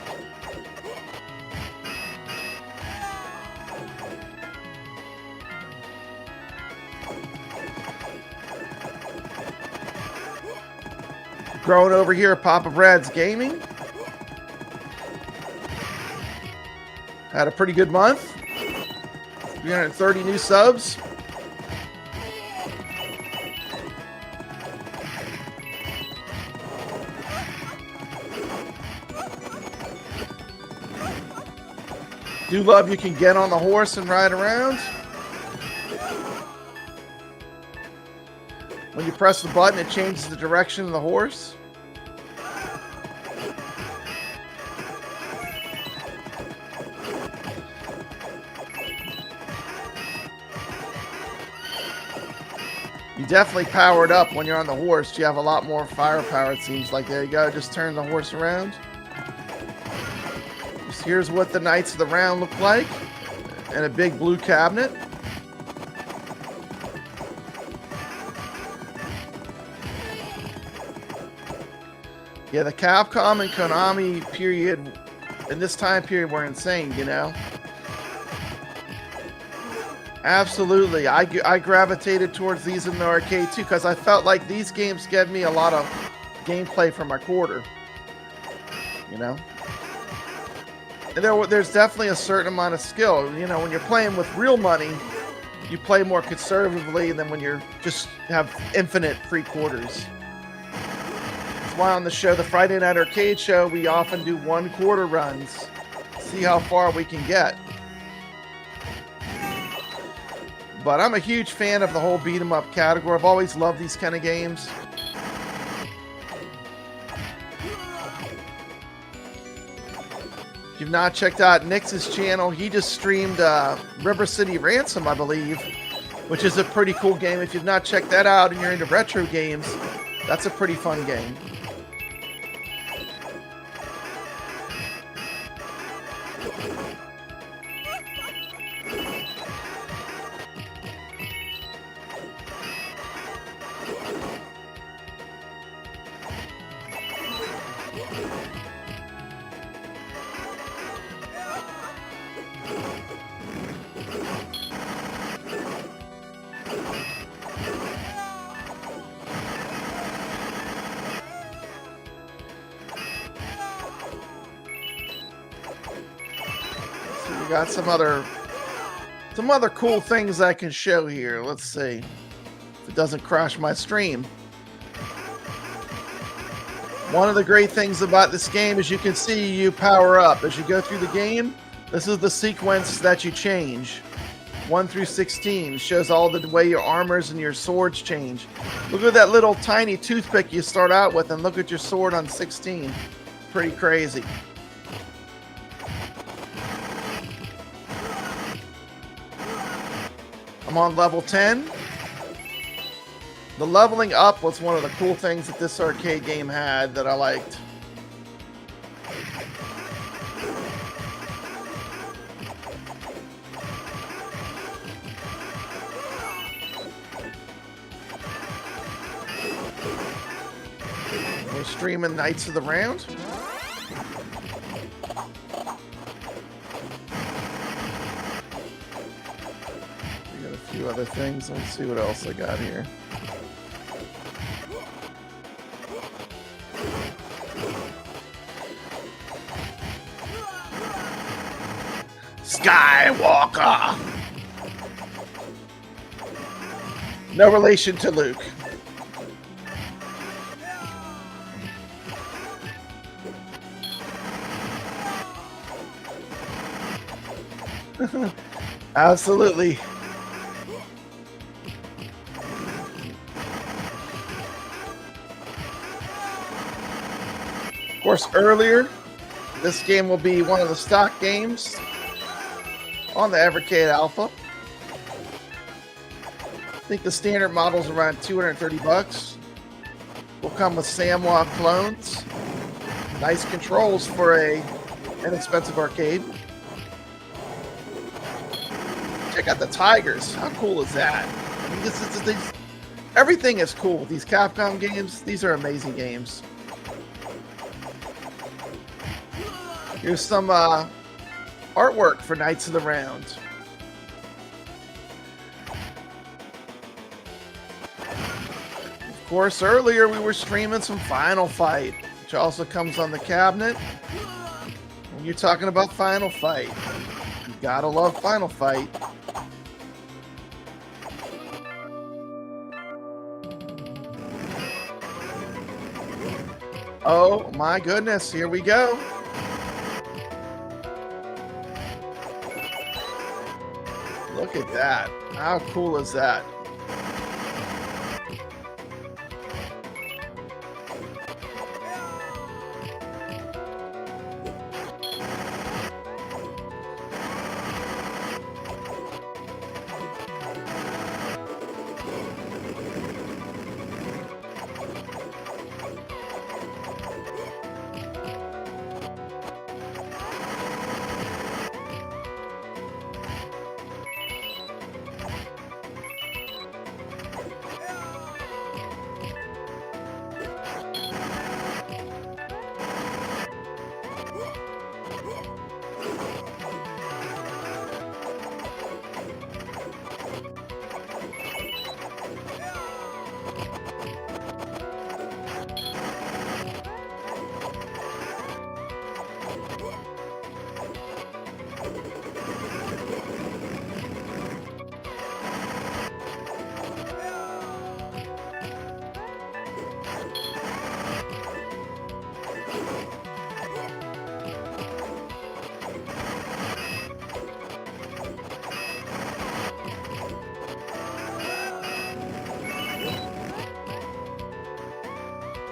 Growing over here at Papa Brad's Gaming. Had a pretty good month. 330 new subs. Do love you can get on the horse and ride around. When you press the button, it changes the direction of the horse. You definitely power it up when you're on the horse. You have a lot more firepower, it seems like. There you go. Just turn the horse around. Just here's what the Knights of the Round look like. And a big blue cabinet. Yeah, the Capcom and Konami period, in this time period, were insane, you know? Absolutely. I gravitated towards these in the arcade too, because I felt like these games gave me a lot of gameplay for my quarter. You know? And there's definitely a certain amount of skill. You know, when you're playing with real money, you play more conservatively than when you're just have infinite free quarters. That's why on the show, the Friday Night Arcade Show, we often do 1/4 runs. See how far we can get. But I'm a huge fan of the whole beat 'em up category. I've always loved these kind of games. If you've not checked out Nix's channel, he just streamed River City Ransom, I believe, which is a pretty cool game. If you've not checked that out and you're into retro games, that's a pretty fun game. Got some other cool things I can show here. Let's see if it doesn't crash my stream. One of the great things about this game is you can see you power up as you go through the game. This is the sequence that you change. 1 through 16 shows all the way your armors and your swords change. Look at that little tiny toothpick you start out with, and look at your sword on 16. Pretty crazy. I'm on level 10. The leveling up was one of the cool things that this arcade game had that I liked. We're streaming Knights of the Round. Few other things. Let's see what else I got here. Skywalker. No relation to Luke. Absolutely. Of course, earlier, this game will be one of the stock games on the Evercade Alpha. I think the standard model is around 230 bucks. Will come with Samwa clones. Nice controls for an inexpensive arcade. Check out the Tigers. How cool is that? I mean, everything is cool with these Capcom games. These are amazing games. Here's some artwork for Knights of the Round. Of course, earlier we were streaming some Final Fight, which also comes on the cabinet. When you're talking about Final Fight, you gotta love Final Fight. Oh my goodness, here we go. Look at that. How cool is that?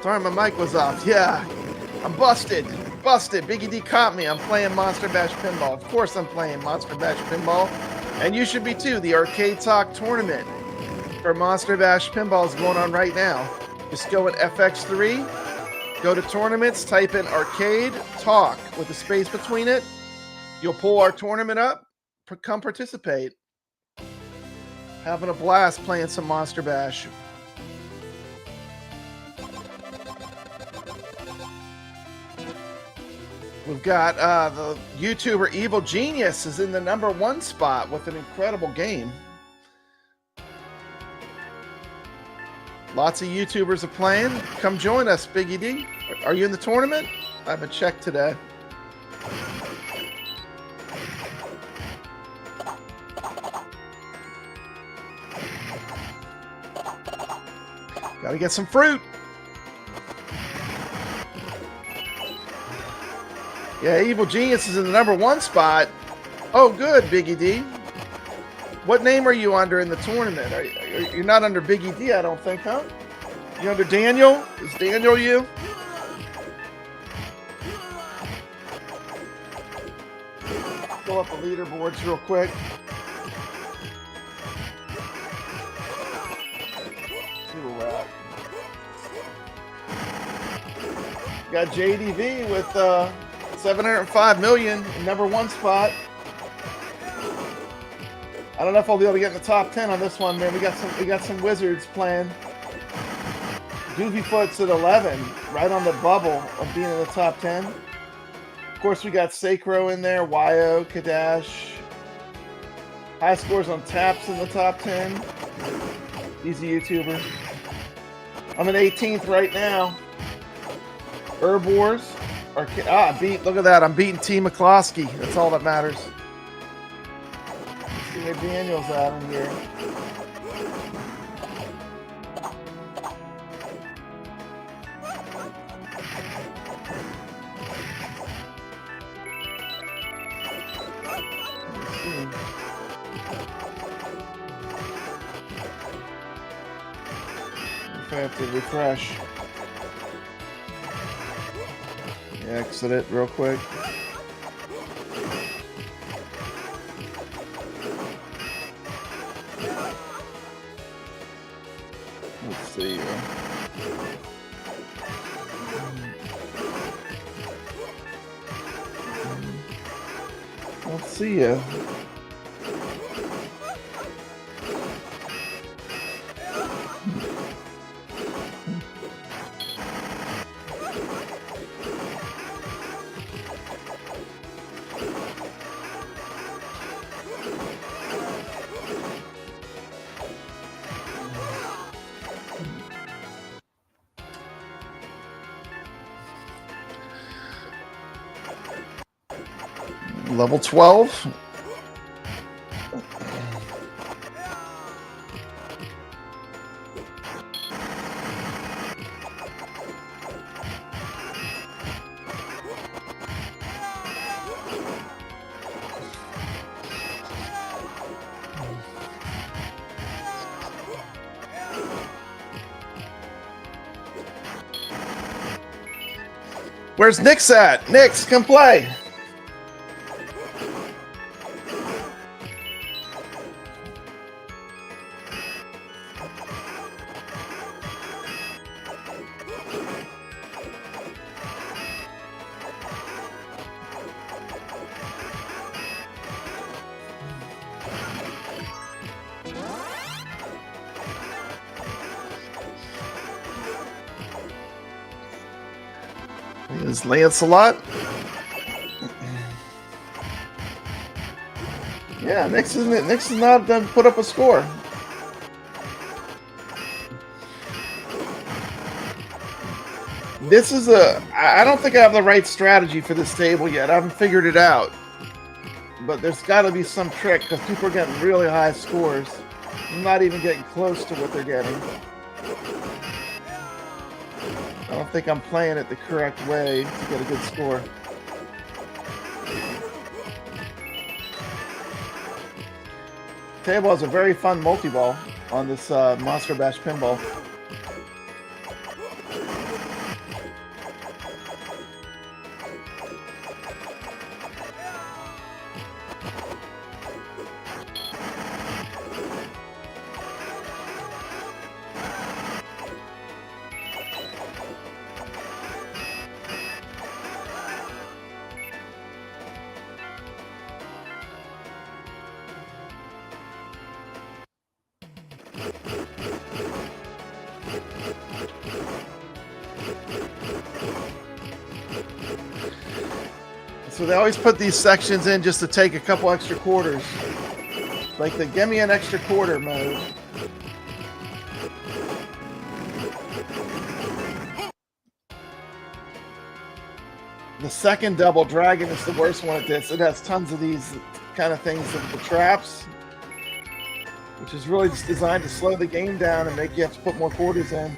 Sorry, my mic was off. Yeah, I'm busted. Busted. Biggie D caught me. I'm playing Monster Bash Pinball. Of course I'm playing Monster Bash Pinball. And you should be too. The Arcade Talk tournament for Monster Bash Pinball is going on right now. Just go at FX3, go to tournaments, type in Arcade Talk with a space between it. You'll pull our tournament up. Come participate. Having a blast playing some Monster Bash. We've got the YouTuber Evil Genius is in the #1 spot with an incredible game. Lots of YouTubers are playing. Come join us, Biggie D. Are you in the tournament? I haven't checked today. Gotta get some fruit. Yeah, Evil Genius is in the #1 spot. Oh, good, Biggie D. What name are you under in the tournament? You're not under Biggie D, I don't think, huh? You under Daniel? Is Daniel you? Pull up the leaderboards real quick. See where we're at. Got JDV with 705 million, #1 spot. I don't know if I'll be able to get in the top 10 on this one, man. We got some wizards playing. Goofyfoot's at 11, right on the bubble of being in the top 10. Of course, we got Sacro in there, Yo, Kadash. High scores on Taps in the top 10. He's a YouTuber. I'm in 18th right now. Herb Wars. Look at that. I'm beating T. McCloskey. That's all that matters. Let's see where Daniel's at in here. Let's see. If I have to refresh. Exit it real quick. Let's see. Let's see ya. Level 12. Where's Nick's at? Nick's, come play. Is Lancelot? Yeah, Nick's is not done put up a score. This is I don't think I have the right strategy for this table yet. I haven't figured it out. But there's got to be some trick because people are getting really high scores. I'm not even getting close to what they're getting. I don't think I'm playing it the correct way to get a good score. Table has a very fun multi-ball on this Monster Bash Pinball. So they always put these sections in just to take a couple extra quarters. Like the give me an extra quarter mode. The second Double Dragon is the worst one at this. It has tons of these kind of things, the traps, which is really just designed to slow the game down and make you have to put more quarters in.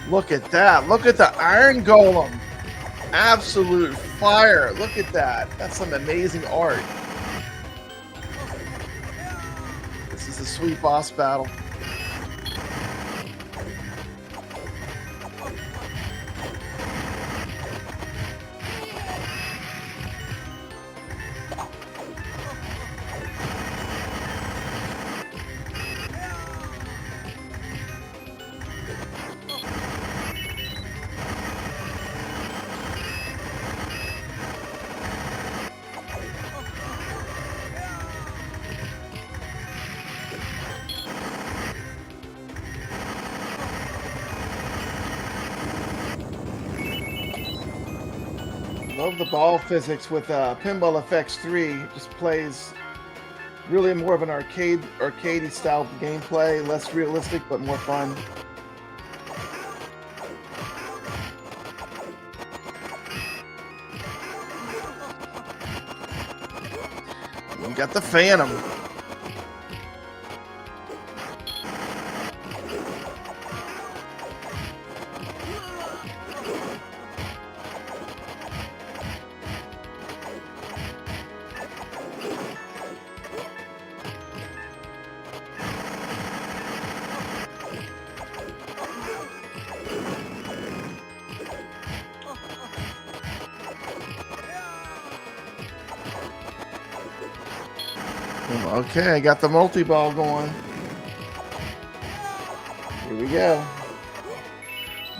Look at that. Look at the Iron Golem. Absolute fire. Look at that. That's some amazing art. This is a sweet boss battle. Love the ball physics with Pinball FX 3. It just plays really more of an arcadey style gameplay, less realistic but more fun. We got the Phantom. Okay, I got the multi-ball going. Here we go.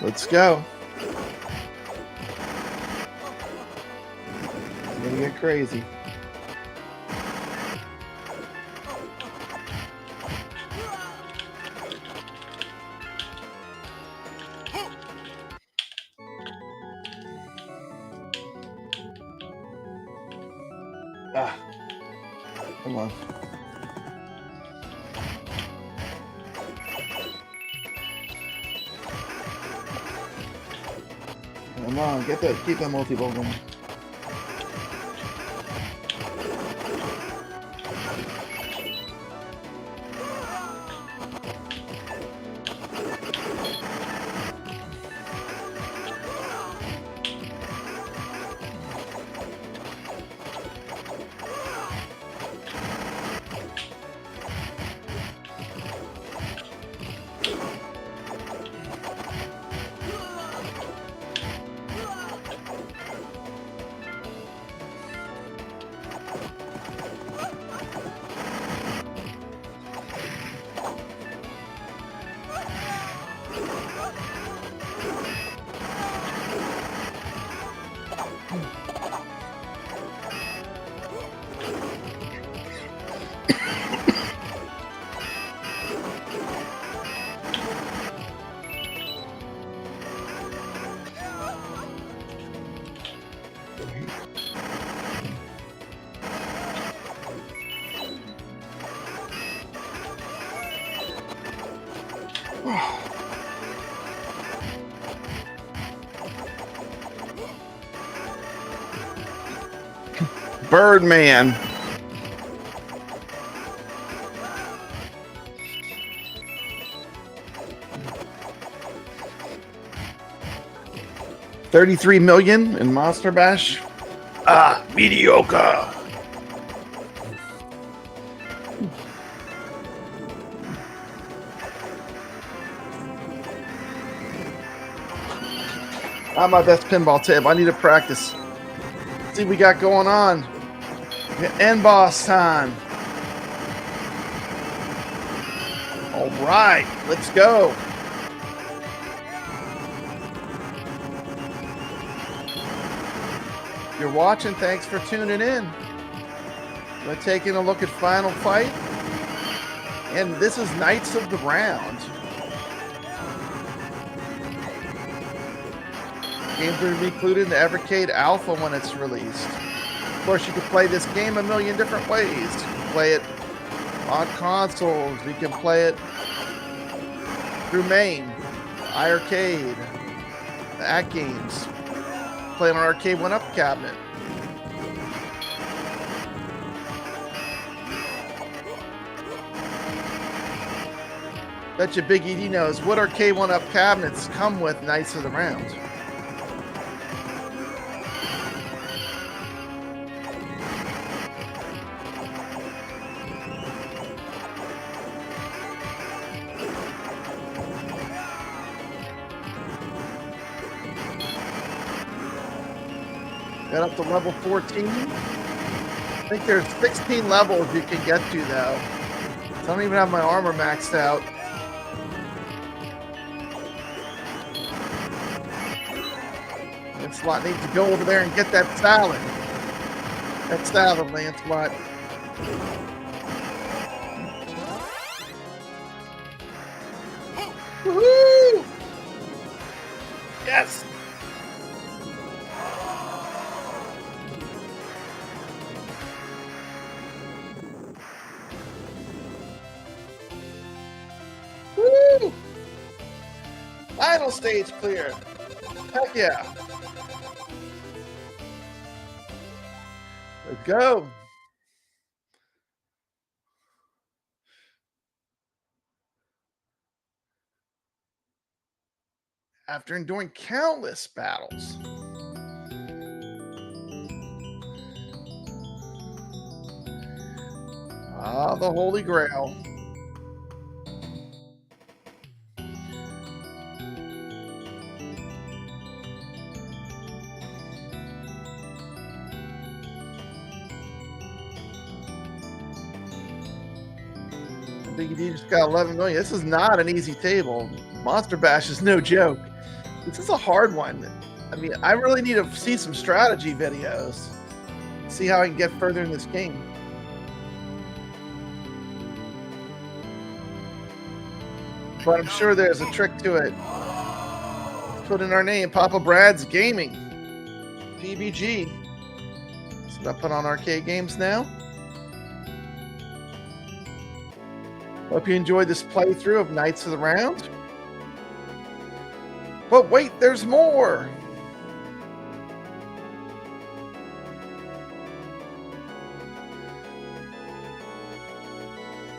Let's go. It's gonna get crazy. Ah, come on. Come on, keep that multi-ball going. Birdman. $33 million in Monster Bash. Ah, mediocre. Not my best pinball tip. I need to practice. Let's see what we got going on. End boss time. All right, let's go. If you're watching, thanks for tuning in. We're taking a look at Final Fight. And this is Knights of the Round. Games are to be included in the Evercade Alpha when it's released. Of course, you can play this game a million different ways. You can play it on consoles. You can play it through MAME, iiRcade, the AtGames. Play on an Arcade 1-Up cabinet. Bet you Big ED knows what Arcade 1-Up cabinets come with Knights of the Round. Got up to level 14. I think there's 16 levels you can get to though. So I don't even have my armor maxed out. Lancelot needs to go over there and get that salad. That salad, Lancelot. Woohoo! Yes! Woo! Final stage clear. Heck yeah. Let's go. After enduring countless battles, the Holy Grail. Big D just got 11 million. This is not an easy table. Monster Bash is no joke. This is a hard one. I mean, I really need to see some strategy videos. See how I can get further in this game. But I'm sure there's a trick to it. Put in our name, Papa Brad's Gaming. PBG. So I put on Arcade Games now. Hope you enjoyed this playthrough of Knights of the Round. But wait, there's more!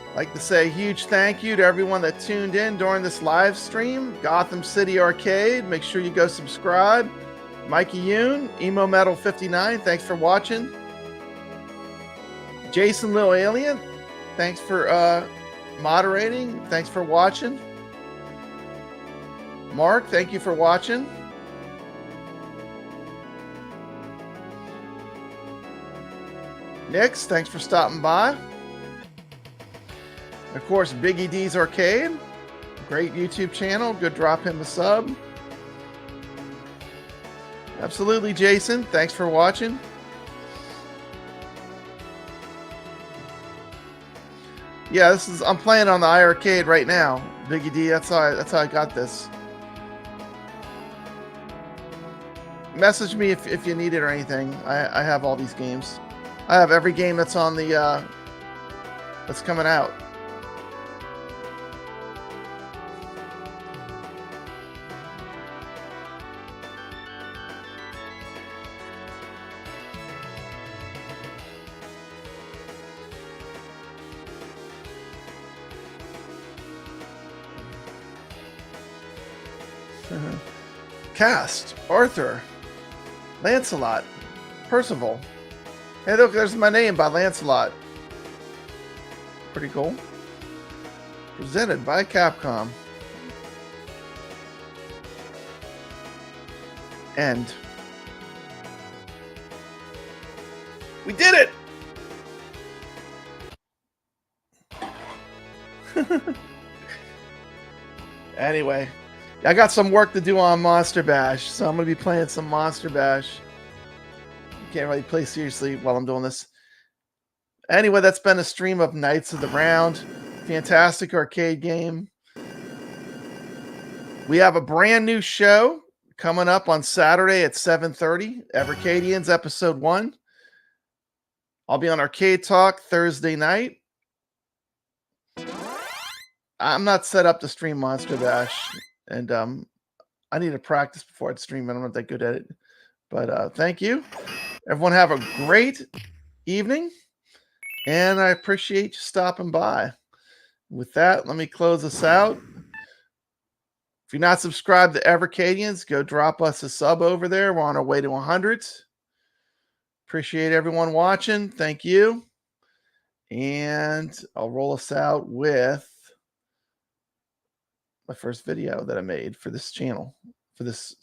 I'd like to say a huge thank you to everyone that tuned in during this live stream. Gotham City Arcade, make sure you go subscribe. Mikey Yoon, Emo Metal 59, thanks for watching. Jason Lil Alien, thanks for moderating. Thanks for watching. Mark, thank you for watching. Nix, thanks for stopping by. Of course, Biggie D's Arcade. Great YouTube channel. Good, drop him a sub. Absolutely, Jason. Thanks for watching. Yeah, I'm playing on the iiRcade right now. Biggie D, that's how I got this. Message me if you need it or anything. I have all these games. I have every game that's on the that's coming out. Cast, Arthur, Lancelot, Percival. Hey, look, there's my name by Lancelot. Pretty cool. Presented by Capcom. And we did it! Anyway. I got some work to do on Monster Bash, so I'm going to be playing some Monster Bash. Can't really play seriously while I'm doing this. Anyway, that's been a stream of Knights of the Round. Fantastic arcade game. We have a brand new show coming up on Saturday at 7:30, Evercadians episode 1. I'll be on Arcade Talk Thursday night. I'm not set up to stream Monster Bash, and I need to practice before I'd stream. I'm not that good at it. But thank you. Everyone have a great evening, and I appreciate you stopping by. With that, let me close this out. If you're not subscribed to Evercadians, go drop us a sub over there. We're on our way to 100. Appreciate everyone watching. Thank you. And I'll roll us out with my first video that I made for this channel, for this